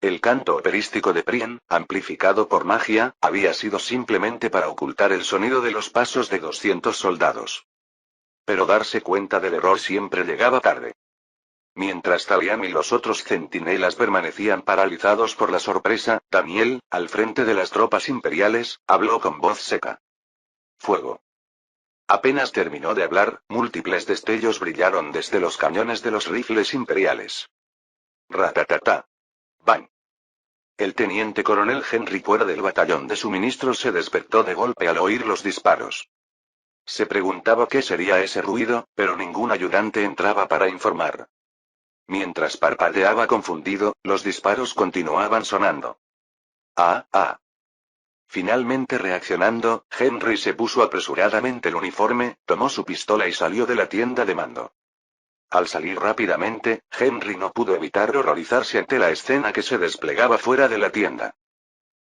El canto operístico de Prien, amplificado por magia, había sido simplemente para ocultar el sonido de los pasos de 200 soldados. Pero darse cuenta del error siempre llegaba tarde. Mientras Talián y los otros centinelas permanecían paralizados por la sorpresa, Daniel, al frente de las tropas imperiales, habló con voz seca. Fuego. Apenas terminó de hablar, múltiples destellos brillaron desde los cañones de los rifles imperiales. Ratatatá. Bang. El teniente coronel Henry fuera del batallón de suministros se despertó de golpe al oír los disparos. Se preguntaba qué sería ese ruido, pero ningún ayudante entraba para informar. Mientras parpadeaba confundido, los disparos continuaban sonando. ¡Ah! Finalmente reaccionando, Henry se puso apresuradamente el uniforme, tomó su pistola y salió de la tienda de mando. Al salir rápidamente, Henry no pudo evitar horrorizarse ante la escena que se desplegaba fuera de la tienda.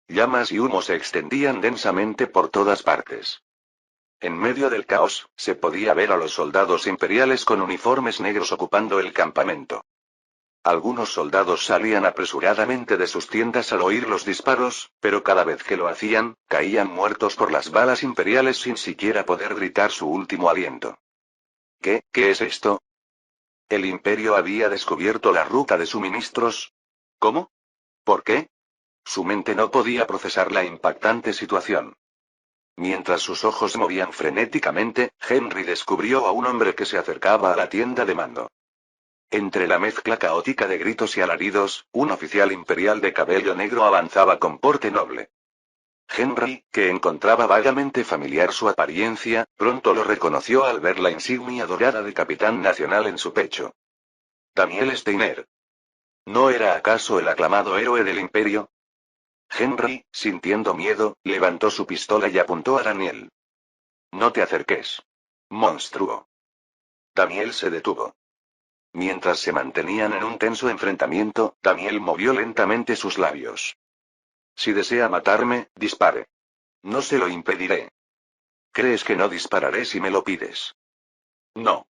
Llamas y humo se extendían densamente por todas partes. En medio del caos, se podía ver a los soldados imperiales con uniformes negros ocupando el campamento. Algunos soldados salían apresuradamente de sus tiendas al oír los disparos, pero cada vez que lo hacían, caían muertos por las balas imperiales sin siquiera poder gritar su último aliento. ¿Qué es esto? ¿El imperio había descubierto la ruta de suministros? ¿Cómo? ¿Por qué? Su mente no podía procesar la impactante situación. Mientras sus ojos movían frenéticamente, Henry descubrió a un hombre que se acercaba a la tienda de mando. Entre la mezcla caótica de gritos y alaridos, un oficial imperial de cabello negro avanzaba con porte noble. Henry, que encontraba vagamente familiar su apariencia, pronto lo reconoció al ver la insignia dorada de capitán nacional en su pecho. Daniel Steiner. ¿No era acaso el aclamado héroe del imperio? Henry, sintiendo miedo, levantó su pistola y apuntó a Daniel. No te acerques. Monstruo. Daniel se detuvo. Mientras se mantenían en un tenso enfrentamiento, Daniel movió lentamente sus labios. Si desea matarme, dispare. No se lo impediré. ¿Crees que no dispararé si me lo pides? No.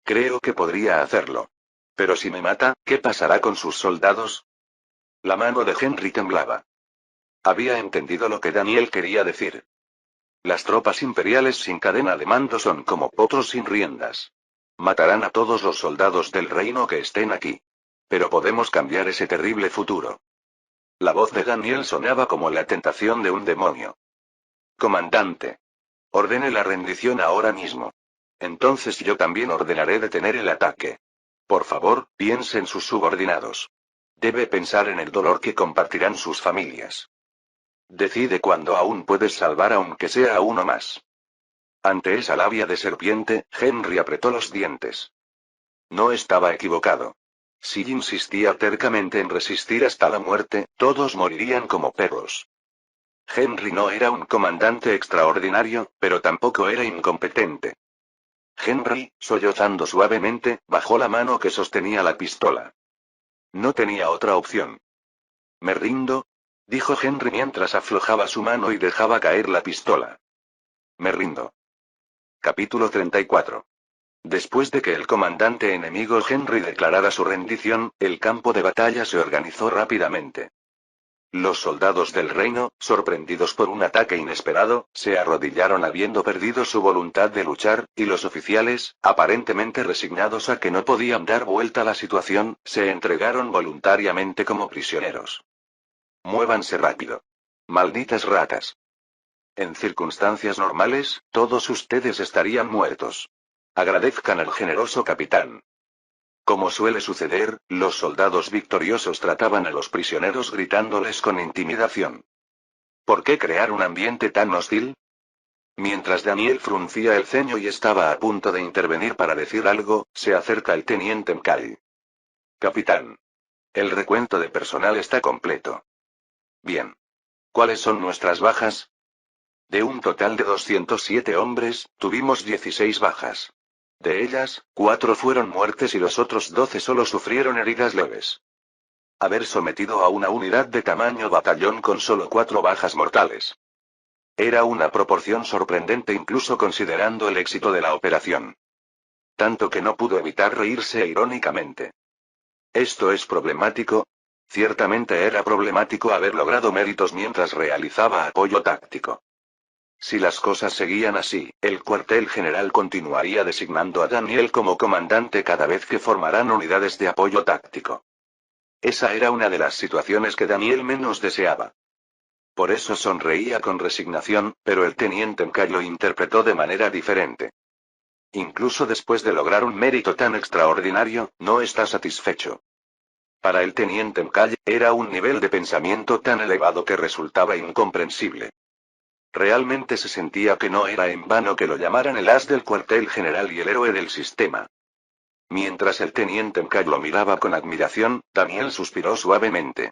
Creo que podría hacerlo. Pero si me mata, ¿qué pasará con sus soldados? La mano de Henry temblaba. Había entendido lo que Daniel quería decir. Las tropas imperiales sin cadena de mando son como potros sin riendas. Matarán a todos los soldados del reino que estén aquí. Pero podemos cambiar ese terrible futuro. La voz de Daniel sonaba como la tentación de un demonio. Comandante. Ordene la rendición ahora mismo. Entonces yo también ordenaré detener el ataque. Por favor, piense en sus subordinados. Debe pensar en el dolor que compartirán sus familias. Decide cuándo aún puedes salvar aunque sea a uno más. Ante esa labia de serpiente, Henry apretó los dientes. No estaba equivocado. Si insistía tercamente en resistir hasta la muerte, todos morirían como perros. Henry no era un comandante extraordinario, pero tampoco era incompetente. Henry, sollozando suavemente, bajó la mano que sostenía la pistola. No tenía otra opción. Me rindo, dijo Henry mientras aflojaba su mano y dejaba caer la pistola. Me rindo. Capítulo 34. Después de que el comandante enemigo Henry declarara su rendición, el campo de batalla se organizó rápidamente. Los soldados del reino, sorprendidos por un ataque inesperado, se arrodillaron habiendo perdido su voluntad de luchar, y los oficiales, aparentemente resignados a que no podían dar vuelta a la situación, se entregaron voluntariamente como prisioneros. Muévanse rápido. Malditas ratas. En circunstancias normales, todos ustedes estarían muertos. Agradezcan al generoso capitán. Como suele suceder, los soldados victoriosos trataban a los prisioneros gritándoles con intimidación. ¿Por qué crear un ambiente tan hostil? Mientras Daniel fruncía el ceño y estaba a punto de intervenir para decir algo, se acerca el teniente McCall. Capitán. El recuento de personal está completo. Bien. ¿Cuáles son nuestras bajas? De un total de 207 hombres, tuvimos 16 bajas. De ellas, 4 fueron muertes y los otros 12 solo sufrieron heridas leves. Haber sometido a una unidad de tamaño batallón con solo 4 bajas mortales. Era una proporción sorprendente incluso considerando el éxito de la operación. Tanto que no pudo evitar reírse irónicamente. ¿Esto es problemático? Ciertamente era problemático haber logrado méritos mientras realizaba apoyo táctico. Si las cosas seguían así, el cuartel general continuaría designando a Daniel como comandante cada vez que formaran unidades de apoyo táctico. Esa era una de las situaciones que Daniel menos deseaba. Por eso sonreía con resignación, pero el teniente McCall lo interpretó de manera diferente. Incluso después de lograr un mérito tan extraordinario, no está satisfecho. Para el teniente McCall, era un nivel de pensamiento tan elevado que resultaba incomprensible. Realmente se sentía que no era en vano que lo llamaran el as del cuartel general y el héroe del sistema. Mientras el teniente McCall lo miraba con admiración, Daniel suspiró suavemente.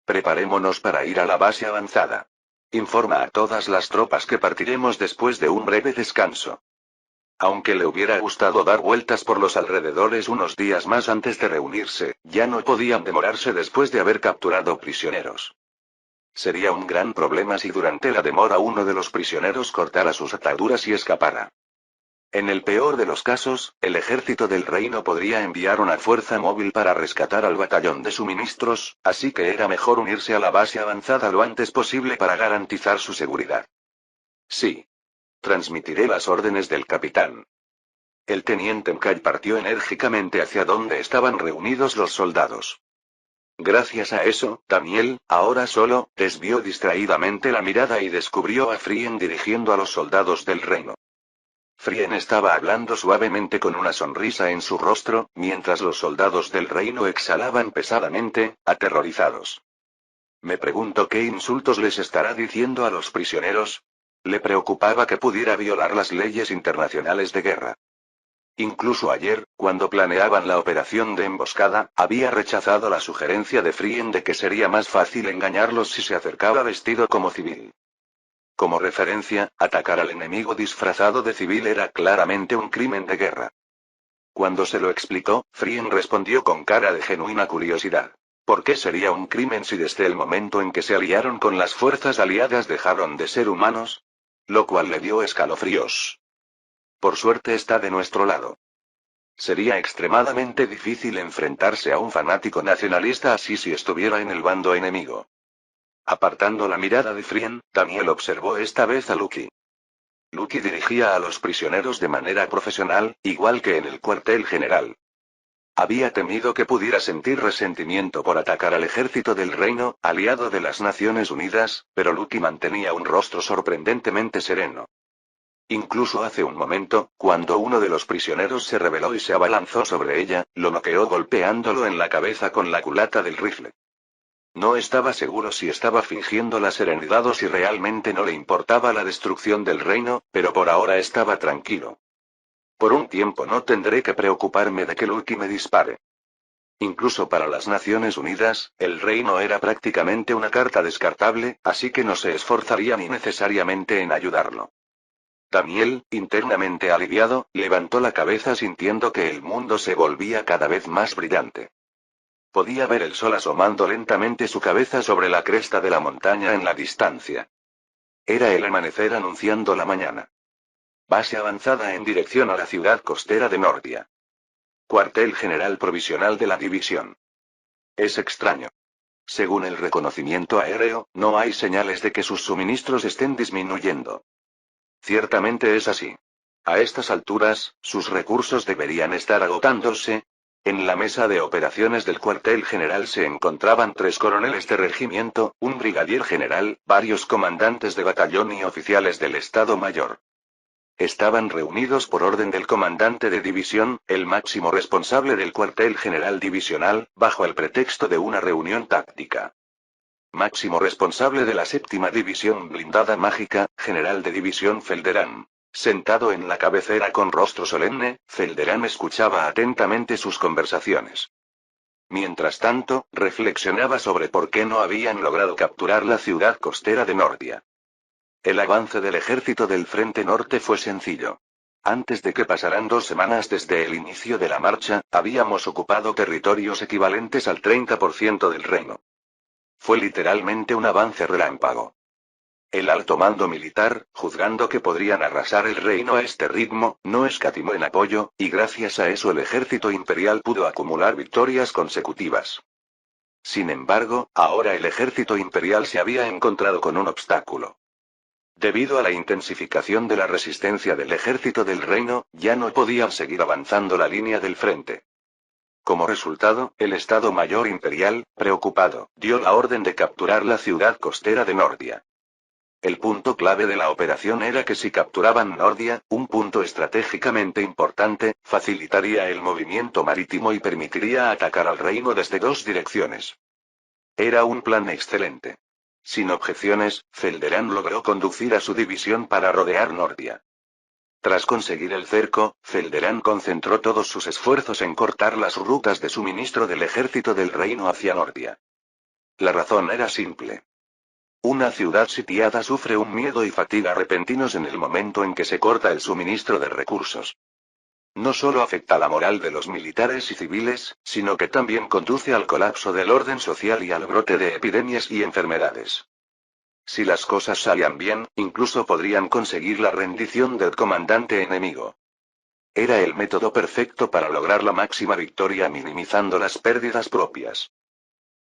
Preparémonos para ir a la base avanzada. Informa a todas las tropas que partiremos después de un breve descanso. Aunque le hubiera gustado dar vueltas por los alrededores unos días más antes de reunirse, ya no podían demorarse después de haber capturado prisioneros. Sería un gran problema si durante la demora uno de los prisioneros cortara sus ataduras y escapara. En el peor de los casos, el ejército del reino podría enviar una fuerza móvil para rescatar al batallón de suministros, así que era mejor unirse a la base avanzada lo antes posible para garantizar su seguridad. Sí. Transmitiré las órdenes del capitán. El teniente McCall partió enérgicamente hacia donde estaban reunidos los soldados. Gracias a eso, Daniel, ahora solo, desvió distraídamente la mirada y descubrió a Frien dirigiendo a los soldados del reino. Frien estaba hablando suavemente con una sonrisa en su rostro, mientras los soldados del reino exhalaban pesadamente, aterrorizados. Me pregunto qué insultos les estará diciendo a los prisioneros. Le preocupaba que pudiera violar las leyes internacionales de guerra. Incluso ayer, cuando planeaban la operación de emboscada, había rechazado la sugerencia de Frien de que sería más fácil engañarlos si se acercaba vestido como civil. Como referencia, atacar al enemigo disfrazado de civil era claramente un crimen de guerra. Cuando se lo explicó, Frien respondió con cara de genuina curiosidad. ¿Por qué sería un crimen si desde el momento en que se aliaron con las fuerzas aliadas dejaron de ser humanos? Lo cual le dio escalofríos. Por suerte está de nuestro lado. Sería extremadamente difícil enfrentarse a un fanático nacionalista así si estuviera en el bando enemigo. Apartando la mirada de Frien, Daniel observó esta vez a Lucky. Lucky dirigía a los prisioneros de manera profesional, igual que en el cuartel general. Había temido que pudiera sentir resentimiento por atacar al ejército del reino, aliado de las Naciones Unidas, pero Lucky mantenía un rostro sorprendentemente sereno. Incluso hace un momento, cuando uno de los prisioneros se rebeló y se abalanzó sobre ella, lo noqueó golpeándolo en la cabeza con la culata del rifle. No estaba seguro si estaba fingiendo la serenidad o si realmente no le importaba la destrucción del reino, pero por ahora estaba tranquilo. Por un tiempo no tendré que preocuparme de que Lucky me dispare. Incluso para las Naciones Unidas, el reino era prácticamente una carta descartable, así que no se esforzaría ni necesariamente en ayudarlo. Daniel, internamente aliviado, levantó la cabeza sintiendo que el mundo se volvía cada vez más brillante. Podía ver el sol asomando lentamente su cabeza sobre la cresta de la montaña en la distancia. Era el amanecer anunciando la mañana. Base avanzada en dirección a la ciudad costera de Nordia. Cuartel general provisional de la división. Es extraño. Según el reconocimiento aéreo, no hay señales de que sus suministros estén disminuyendo. Ciertamente es así. A estas alturas, sus recursos deberían estar agotándose. En la mesa de operaciones del cuartel general se encontraban 3 coroneles de regimiento, un brigadier general, varios comandantes de batallón y oficiales del Estado Mayor. Estaban reunidos por orden del comandante de división, el máximo responsable del cuartel general divisional, bajo el pretexto de una reunión táctica. Máximo responsable de la 7ª División Blindada Mágica, general de división Felderán. Sentado en la cabecera con rostro solemne, Felderán escuchaba atentamente sus conversaciones. Mientras tanto, reflexionaba sobre por qué no habían logrado capturar la ciudad costera de Nordia. El avance del ejército del Frente Norte fue sencillo. Antes de que pasaran 2 semanas desde el inicio de la marcha, habíamos ocupado territorios equivalentes al 30% del reino. Fue literalmente un avance relámpago. El alto mando militar, juzgando que podrían arrasar el reino a este ritmo, no escatimó en apoyo, y gracias a eso el ejército imperial pudo acumular victorias consecutivas. Sin embargo, ahora el ejército imperial se había encontrado con un obstáculo. Debido a la intensificación de la resistencia del ejército del reino, ya no podían seguir avanzando la línea del frente. Como resultado, el Estado Mayor Imperial, preocupado, dio la orden de capturar la ciudad costera de Nordia. El punto clave de la operación era que si capturaban Nordia, un punto estratégicamente importante, facilitaría el movimiento marítimo y permitiría atacar al reino desde 2 direcciones. Era un plan excelente. Sin objeciones, Felderán logró conducir a su división para rodear Nordia. Tras conseguir el cerco, Felderán concentró todos sus esfuerzos en cortar las rutas de suministro del ejército del reino hacia Nordia. La razón era simple. Una ciudad sitiada sufre un miedo y fatiga repentinos en el momento en que se corta el suministro de recursos. No solo afecta la moral de los militares y civiles, sino que también conduce al colapso del orden social y al brote de epidemias y enfermedades. Si las cosas salían bien, incluso podrían conseguir la rendición del comandante enemigo. Era el método perfecto para lograr la máxima victoria minimizando las pérdidas propias.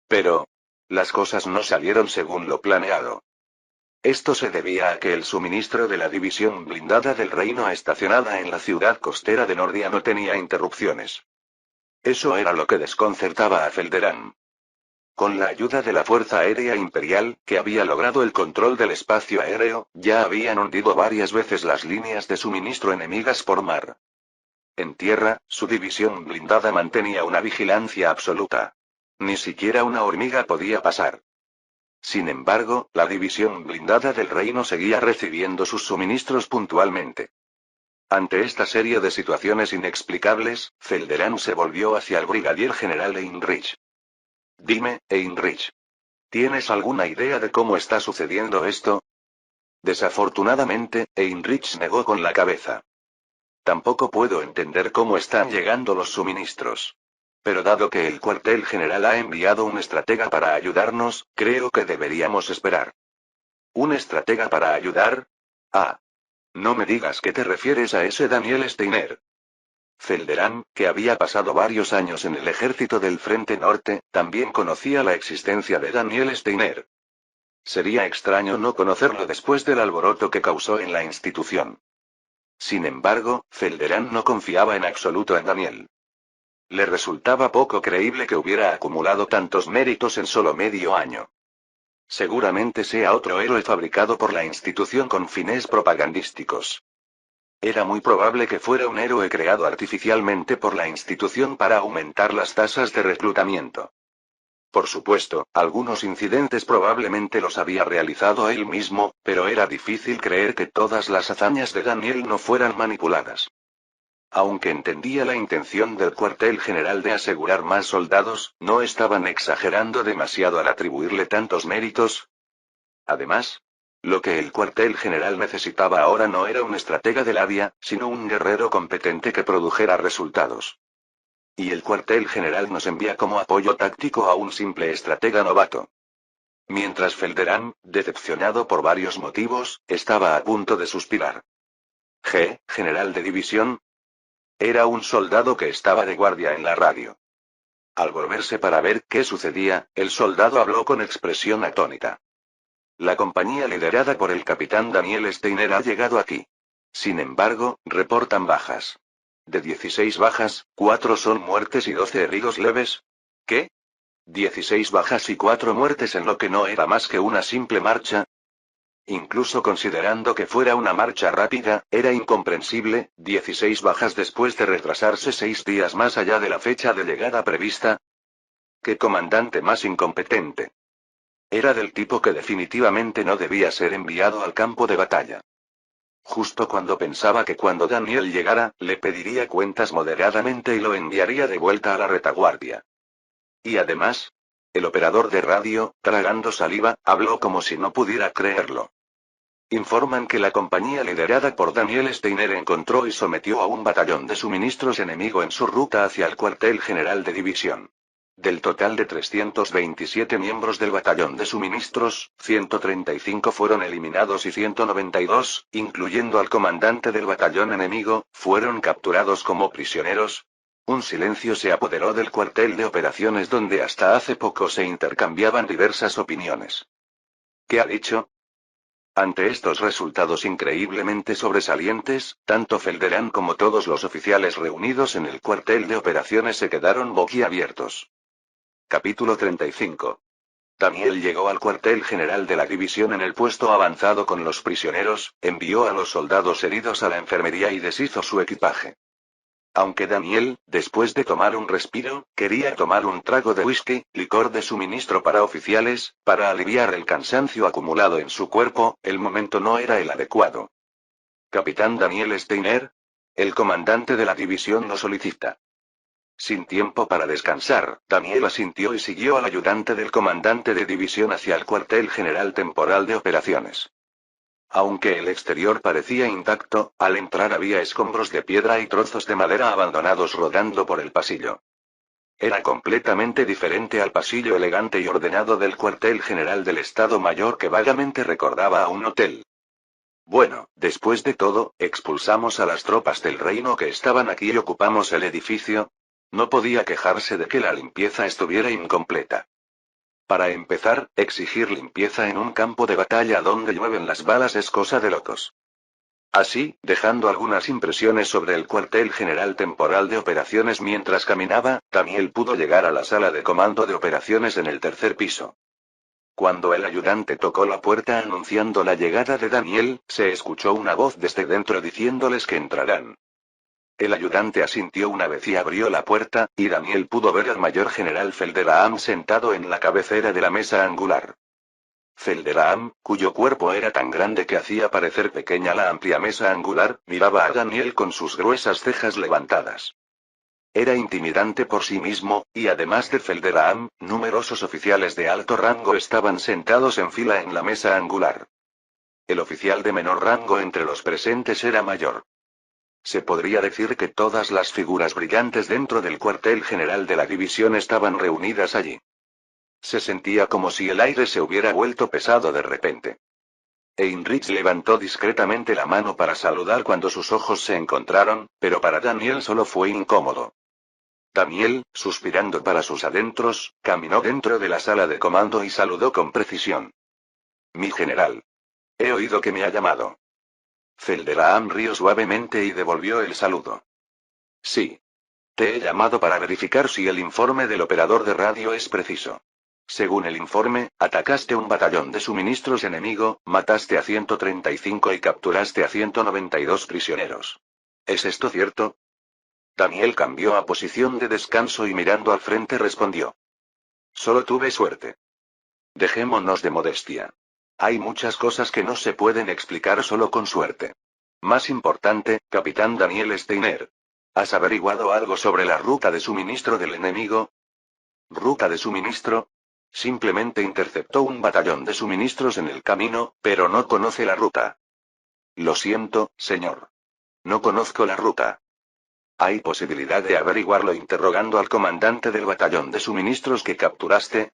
Pero las cosas no salieron según lo planeado. Esto se debía a que el suministro de la división blindada del reino estacionada en la ciudad costera de Nordia no tenía interrupciones. Eso era lo que desconcertaba a Felderán. Con la ayuda de la Fuerza Aérea Imperial, que había logrado el control del espacio aéreo, ya habían hundido varias veces las líneas de suministro enemigas por mar. En tierra, su división blindada mantenía una vigilancia absoluta. Ni siquiera una hormiga podía pasar. Sin embargo, la división blindada del reino seguía recibiendo sus suministros puntualmente. Ante esta serie de situaciones inexplicables, Felderán se volvió hacia el brigadier general Heinrich. Dime, Heinrich. ¿Tienes alguna idea de cómo está sucediendo esto? Desafortunadamente, Heinrich negó con la cabeza. Tampoco puedo entender cómo están llegando los suministros. Pero dado que el cuartel general ha enviado un estratega para ayudarnos, creo que deberíamos esperar. ¿Un estratega para ayudar? Ah. No me digas que te refieres a ese Daniel Steiner. Felderán, que había pasado varios años en el ejército del Frente Norte, también conocía la existencia de Daniel Steiner. Sería extraño no conocerlo después del alboroto que causó en la institución. Sin embargo, Felderán no confiaba en absoluto en Daniel. Le resultaba poco creíble que hubiera acumulado tantos méritos en solo medio año. Seguramente sea otro héroe fabricado por la institución con fines propagandísticos. Era muy probable que fuera un héroe creado artificialmente por la institución para aumentar las tasas de reclutamiento. Por supuesto, algunos incidentes probablemente los había realizado él mismo, pero era difícil creer que todas las hazañas de Daniel no fueran manipuladas. Aunque entendía la intención del cuartel general de asegurar más soldados, ¿no estaban exagerando demasiado al atribuirle tantos méritos? Además, lo que el cuartel general necesitaba ahora no era un estratega de labia, sino un guerrero competente que produjera resultados. Y el cuartel general nos envía como apoyo táctico a un simple estratega novato. Mientras Felderán, decepcionado por varios motivos, estaba a punto de suspirar. General de división. Era un soldado que estaba de guardia en la radio. Al volverse para ver qué sucedía, el soldado habló con expresión atónita. La compañía liderada por el capitán Daniel Steiner ha llegado aquí. Sin embargo, reportan bajas. De 16 bajas, 4 son muertes y 12 heridos leves. ¿Qué? 16 bajas y 4 muertes en lo que no era más que una simple marcha. Incluso considerando que fuera una marcha rápida, era incomprensible, 16 bajas después de retrasarse 6 días más allá de la fecha de llegada prevista. ¡Qué comandante más incompetente! Era del tipo que definitivamente no debía ser enviado al campo de batalla. Justo cuando pensaba que cuando Daniel llegara, le pediría cuentas moderadamente y lo enviaría de vuelta a la retaguardia. Y además, el operador de radio, tragando saliva, habló como si no pudiera creerlo. Informan que la compañía liderada por Daniel Steiner encontró y sometió a un batallón de suministros enemigo en su ruta hacia el cuartel general de división. Del total de 327 miembros del batallón de suministros, 135 fueron eliminados y 192, incluyendo al comandante del batallón enemigo, fueron capturados como prisioneros. Un silencio se apoderó del cuartel de operaciones donde hasta hace poco se intercambiaban diversas opiniones. ¿Qué ha dicho? Ante estos resultados increíblemente sobresalientes, tanto Felderán como todos los oficiales reunidos en el cuartel de operaciones se quedaron boquiabiertos. Capítulo 35. Daniel llegó al cuartel general de la división en el puesto avanzado con los prisioneros, envió a los soldados heridos a la enfermería y deshizo su equipaje. Aunque Daniel, después de tomar un respiro, quería tomar un trago de whisky, licor de suministro para oficiales, para aliviar el cansancio acumulado en su cuerpo, el momento no era el adecuado. Capitán Daniel Steiner. El comandante de la división lo solicita. Sin tiempo para descansar, Daniel asintió y siguió al ayudante del comandante de división hacia el cuartel general temporal de operaciones. Aunque el exterior parecía intacto, al entrar había escombros de piedra y trozos de madera abandonados rodando por el pasillo. Era completamente diferente al pasillo elegante y ordenado del cuartel general del Estado Mayor que vagamente recordaba a un hotel. Bueno, después de todo, expulsamos a las tropas del reino que estaban aquí y ocupamos el edificio. No podía quejarse de que la limpieza estuviera incompleta. Para empezar, exigir limpieza en un campo de batalla donde llueven las balas es cosa de locos. Así, dejando algunas impresiones sobre el cuartel general temporal de operaciones mientras caminaba, Daniel pudo llegar a la sala de comando de operaciones en el tercer piso. Cuando el ayudante tocó la puerta anunciando la llegada de Daniel, se escuchó una voz desde dentro diciéndoles que entrarán. El ayudante asintió una vez y abrió la puerta, y Daniel pudo ver al mayor general Felderaham sentado en la cabecera de la mesa angular. Felderaham, cuyo cuerpo era tan grande que hacía parecer pequeña la amplia mesa angular, miraba a Daniel con sus gruesas cejas levantadas. Era intimidante por sí mismo, y además de Felderaham, numerosos oficiales de alto rango estaban sentados en fila en la mesa angular. El oficial de menor rango entre los presentes era mayor. Se podría decir que todas las figuras brillantes dentro del cuartel general de la división estaban reunidas allí. Se sentía como si el aire se hubiera vuelto pesado de repente. Heinrich levantó discretamente la mano para saludar cuando sus ojos se encontraron, pero para Daniel solo fue incómodo. Daniel, suspirando para sus adentros, caminó dentro de la sala de comando y saludó con precisión. Mi general. He oído que me ha llamado. Felderaham rió suavemente y devolvió el saludo. Sí. Te he llamado para verificar si el informe del operador de radio es preciso. Según el informe, atacaste un batallón de suministros enemigo, mataste a 135 y capturaste a 192 prisioneros. ¿Es esto cierto? Daniel cambió a posición de descanso y mirando al frente respondió. Solo tuve suerte. Dejémonos de modestia. Hay muchas cosas que no se pueden explicar solo con suerte. Más importante, capitán Daniel Steiner. ¿Has averiguado algo sobre la ruta de suministro del enemigo? ¿Ruta de suministro? Simplemente interceptó un batallón de suministros en el camino, pero no conoce la ruta. Lo siento, señor. No conozco la ruta. ¿Hay posibilidad de averiguarlo interrogando al comandante del batallón de suministros que capturaste?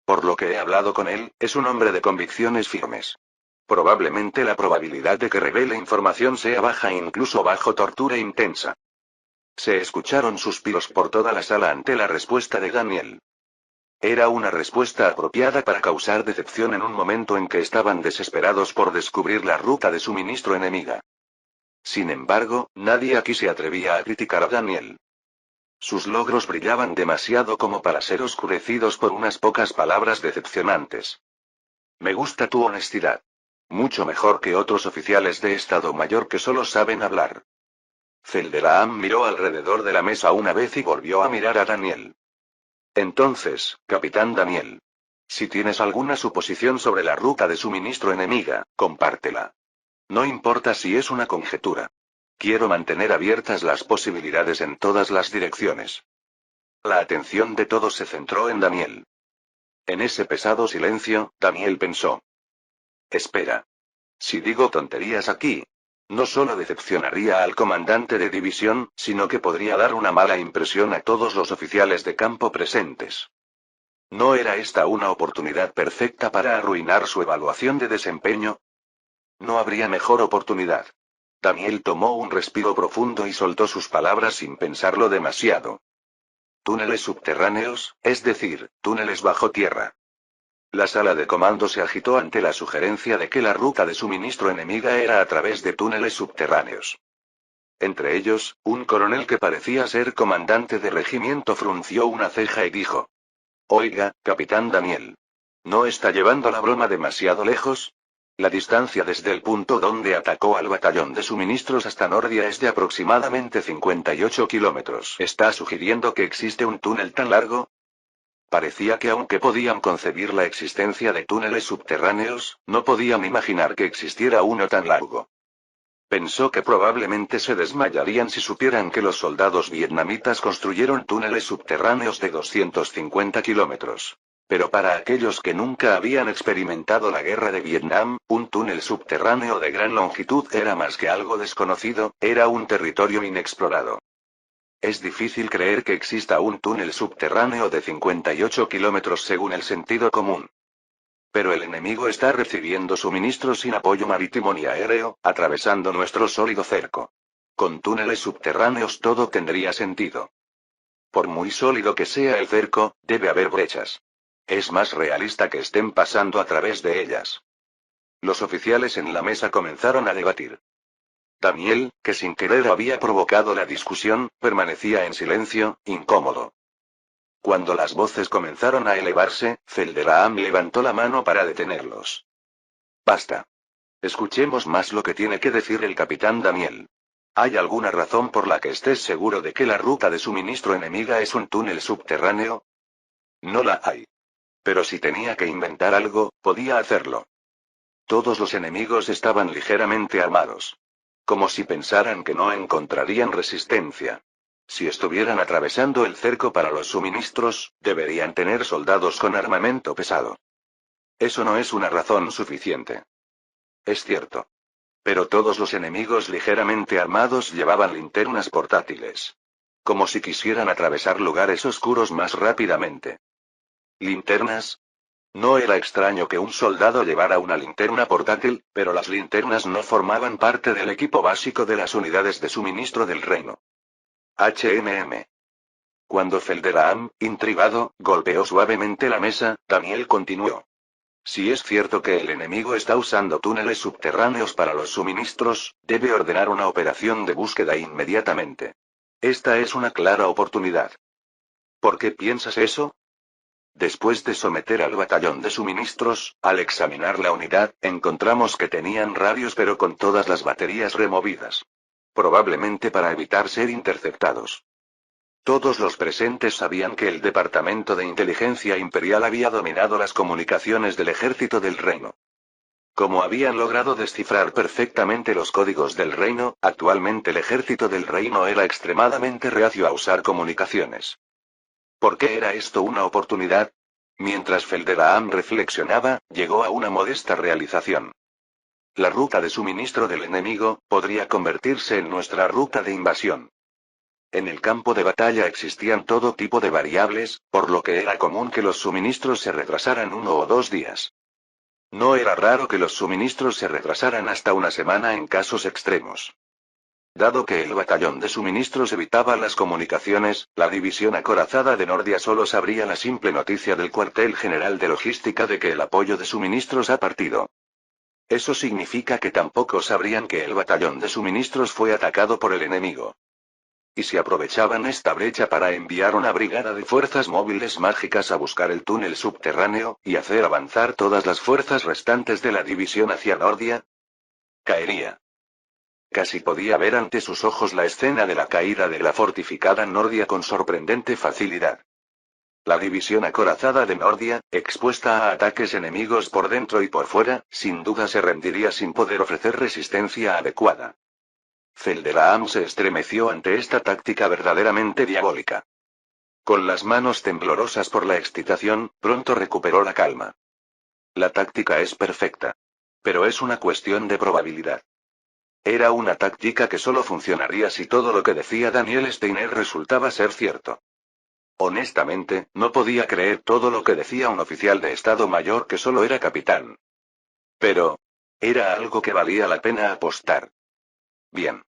Por lo que he hablado con él, es un hombre de convicciones firmes. Probablemente la probabilidad de que revele información sea baja incluso bajo tortura intensa. Se escucharon suspiros por toda la sala ante la respuesta de Daniel. Era una respuesta apropiada para causar decepción en un momento en que estaban desesperados por descubrir la ruta de suministro enemiga. Sin embargo, nadie aquí se atrevía a criticar a Daniel. Sus logros brillaban demasiado como para ser oscurecidos por unas pocas palabras decepcionantes. Me gusta tu honestidad. Mucho mejor que otros oficiales de Estado Mayor que solo saben hablar. Felderaam miró alrededor de la mesa una vez y volvió a mirar a Daniel. Entonces, Capitán Daniel. Si tienes alguna suposición sobre la ruta de suministro enemiga, compártela. No importa si es una conjetura. Quiero mantener abiertas las posibilidades en todas las direcciones. La atención de todos se centró en Daniel. En ese pesado silencio, Daniel pensó. Espera. Si digo tonterías aquí, no solo decepcionaría al comandante de división, sino que podría dar una mala impresión a todos los oficiales de campo presentes. ¿No era esta una oportunidad perfecta para arruinar su evaluación de desempeño? No habría mejor oportunidad. Daniel tomó un respiro profundo y soltó sus palabras sin pensarlo demasiado. Túneles subterráneos, es decir, túneles bajo tierra. La sala de comando se agitó ante la sugerencia de que la ruta de suministro enemiga era a través de túneles subterráneos. Entre ellos, un coronel que parecía ser comandante de regimiento frunció una ceja y dijo: Oiga, capitán Daniel. ¿No está llevando la broma demasiado lejos? La distancia desde el punto donde atacó al batallón de suministros hasta Nordia es de aproximadamente 58 kilómetros. ¿Está sugiriendo que existe un túnel tan largo? Parecía que aunque podían concebir la existencia de túneles subterráneos, no podían imaginar que existiera uno tan largo. Pensó que probablemente se desmayarían si supieran que los soldados vietnamitas construyeron túneles subterráneos de 250 kilómetros. Pero para aquellos que nunca habían experimentado la guerra de Vietnam, un túnel subterráneo de gran longitud era más que algo desconocido, era un territorio inexplorado. Es difícil creer que exista un túnel subterráneo de 58 kilómetros según el sentido común. Pero el enemigo está recibiendo suministros sin apoyo marítimo ni aéreo, atravesando nuestro sólido cerco. Con túneles subterráneos todo tendría sentido. Por muy sólido que sea el cerco, debe haber brechas. Es más realista que estén pasando a través de ellas. Los oficiales en la mesa comenzaron a debatir. Daniel, que sin querer había provocado la discusión, permanecía en silencio, incómodo. Cuando las voces comenzaron a elevarse, Felderaam levantó la mano para detenerlos. Basta. Escuchemos más lo que tiene que decir el capitán Daniel. ¿Hay alguna razón por la que estés seguro de que la ruta de suministro enemiga es un túnel subterráneo? No la hay. Pero si tenía que inventar algo, podía hacerlo. Todos los enemigos estaban ligeramente armados. Como si pensaran que no encontrarían resistencia. Si estuvieran atravesando el cerco para los suministros, deberían tener soldados con armamento pesado. Eso no es una razón suficiente. Es cierto. Pero todos los enemigos ligeramente armados llevaban linternas portátiles. Como si quisieran atravesar lugares oscuros más rápidamente. ¿Linternas? No era extraño que un soldado llevara una linterna portátil, pero las linternas no formaban parte del equipo básico de las unidades de suministro del reino. HMM. Cuando Felderaam, intrigado, golpeó suavemente la mesa, Daniel continuó. Si es cierto que el enemigo está usando túneles subterráneos para los suministros, debe ordenar una operación de búsqueda inmediatamente. Esta es una clara oportunidad. ¿Por qué piensas eso? Después de someter al batallón de suministros, al examinar la unidad, encontramos que tenían radios pero con todas las baterías removidas. Probablemente para evitar ser interceptados. Todos los presentes sabían que el Departamento de Inteligencia Imperial había dominado las comunicaciones del ejército del reino. Como habían logrado descifrar perfectamente los códigos del reino, actualmente el ejército del reino era extremadamente reacio a usar comunicaciones. ¿Por qué era esto una oportunidad? Mientras Felderaam reflexionaba, llegó a una modesta realización. La ruta de suministro del enemigo podría convertirse en nuestra ruta de invasión. En el campo de batalla existían todo tipo de variables, por lo que era común que los suministros se retrasaran 1 o 2 días. No era raro que los suministros se retrasaran hasta una semana en casos extremos. Dado que el batallón de suministros evitaba las comunicaciones, la división acorazada de Nordia solo sabría la simple noticia del cuartel general de logística de que el apoyo de suministros ha partido. Eso significa que tampoco sabrían que el batallón de suministros fue atacado por el enemigo. Y si aprovechaban esta brecha para enviar una brigada de fuerzas móviles mágicas a buscar el túnel subterráneo, y hacer avanzar todas las fuerzas restantes de la división hacia Nordia, caería. Casi podía ver ante sus ojos la escena de la caída de la fortificada Nordia con sorprendente facilidad. La división acorazada de Nordia, expuesta a ataques enemigos por dentro y por fuera, sin duda se rendiría sin poder ofrecer resistencia adecuada. Felderaam se estremeció ante esta táctica verdaderamente diabólica. Con las manos temblorosas por la excitación, pronto recuperó la calma. La táctica es perfecta. Pero es una cuestión de probabilidad. Era una táctica que solo funcionaría si todo lo que decía Daniel Steiner resultaba ser cierto. Honestamente, no podía creer todo lo que decía un oficial de Estado Mayor que solo era capitán. Pero, era algo que valía la pena apostar. Bien.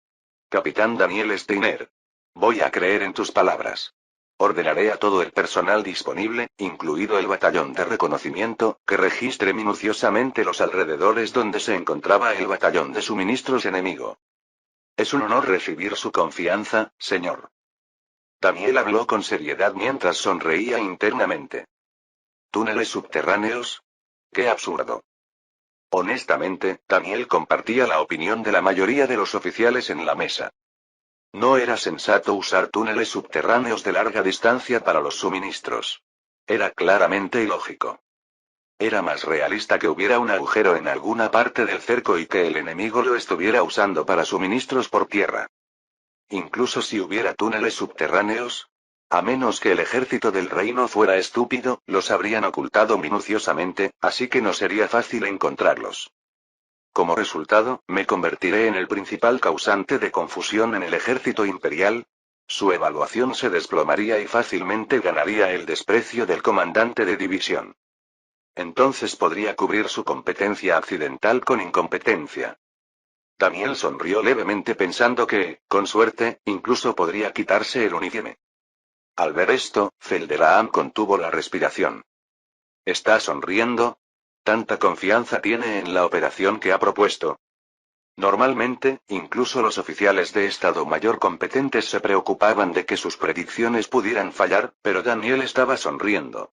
Capitán Daniel Steiner. Voy a creer en tus palabras. Ordenaré a todo el personal disponible, incluido el batallón de reconocimiento, que registre minuciosamente los alrededores donde se encontraba el batallón de suministros enemigo. Es un honor recibir su confianza, señor. Daniel habló con seriedad mientras sonreía internamente. ¿Túneles subterráneos? ¡Qué absurdo! Honestamente, Daniel compartía la opinión de la mayoría de los oficiales en la mesa. No era sensato usar túneles subterráneos de larga distancia para los suministros. Era claramente ilógico. Era más realista que hubiera un agujero en alguna parte del cerco y que el enemigo lo estuviera usando para suministros por tierra. Incluso si hubiera túneles subterráneos, a menos que el ejército del reino fuera estúpido, los habrían ocultado minuciosamente, así que no sería fácil encontrarlos. Como resultado, me convertiré en el principal causante de confusión en el ejército imperial. Su evaluación se desplomaría y fácilmente ganaría el desprecio del comandante de división. Entonces podría cubrir su competencia accidental con incompetencia. Daniel sonrió levemente pensando que, con suerte, incluso podría quitarse el uniforme. Al ver esto, Felderaam contuvo la respiración. ¿Está sonriendo? ¿Tanta confianza tiene en la operación que ha propuesto? Normalmente, incluso los oficiales de Estado Mayor competentes se preocupaban de que sus predicciones pudieran fallar, pero Daniel estaba sonriendo.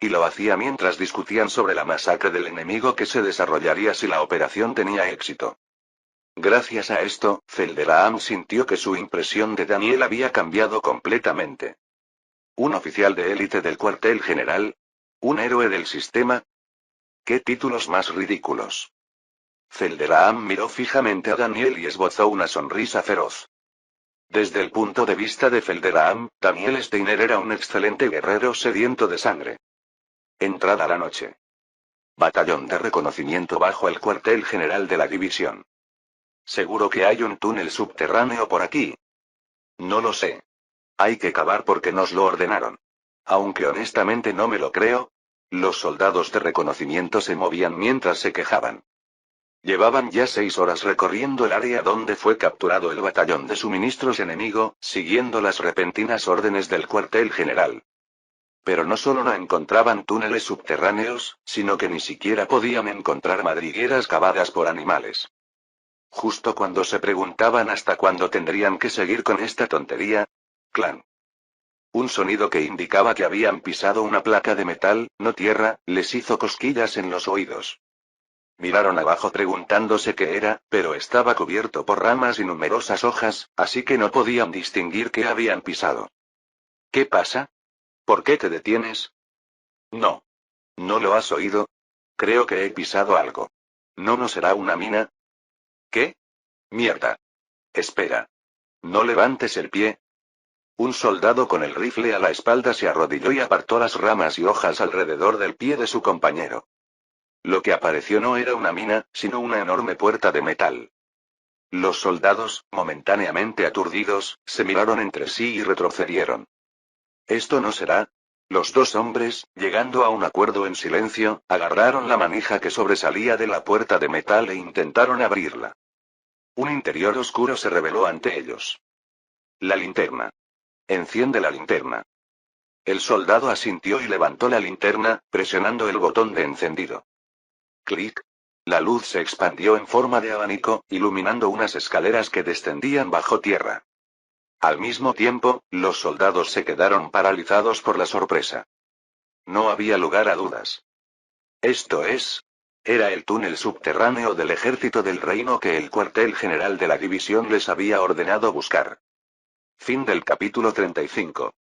Y lo hacía mientras discutían sobre la masacre del enemigo que se desarrollaría si la operación tenía éxito. Gracias a esto, Felderaam sintió que su impresión de Daniel había cambiado completamente. ¿Un oficial de élite del cuartel general? ¿Un héroe del sistema? ¡Qué títulos más ridículos! Felderaam miró fijamente a Daniel y esbozó una sonrisa feroz. Desde el punto de vista de Felderaam, Daniel Steiner era un excelente guerrero sediento de sangre. Entrada la noche. Batallón de reconocimiento bajo el cuartel general de la división. Seguro que hay un túnel subterráneo por aquí. No lo sé. Hay que cavar porque nos lo ordenaron. Aunque honestamente no me lo creo. Los soldados de reconocimiento se movían mientras se quejaban. Llevaban ya 6 horas recorriendo el área donde fue capturado el batallón de suministros enemigo, siguiendo las repentinas órdenes del cuartel general. Pero no solo no encontraban túneles subterráneos, sino que ni siquiera podían encontrar madrigueras cavadas por animales. Justo cuando se preguntaban hasta cuándo tendrían que seguir con esta tontería, ¡clan! Un sonido que indicaba que habían pisado una placa de metal, no tierra, les hizo cosquillas en los oídos. Miraron abajo preguntándose qué era, pero estaba cubierto por ramas y numerosas hojas, así que no podían distinguir qué habían pisado. ¿Qué pasa? ¿Por qué te detienes? No. ¿No lo has oído? Creo que he pisado algo. ¿No será una mina? ¿Qué? Mierda. Espera. No levantes el pie. Un soldado con el rifle a la espalda se arrodilló y apartó las ramas y hojas alrededor del pie de su compañero. Lo que apareció no era una mina, sino una enorme puerta de metal. Los soldados, momentáneamente aturdidos, se miraron entre sí y retrocedieron. Esto no será. Los dos hombres, llegando a un acuerdo en silencio, agarraron la manija que sobresalía de la puerta de metal e intentaron abrirla. Un interior oscuro se reveló ante ellos. La linterna. Enciende la linterna. El soldado asintió y levantó la linterna, presionando el botón de encendido. Clic. La luz se expandió en forma de abanico, iluminando unas escaleras que descendían bajo tierra. Al mismo tiempo, los soldados se quedaron paralizados por la sorpresa. No había lugar a dudas. Esto es. Era el túnel subterráneo del ejército del reino que el cuartel general de la división les había ordenado buscar. Fin del capítulo 35.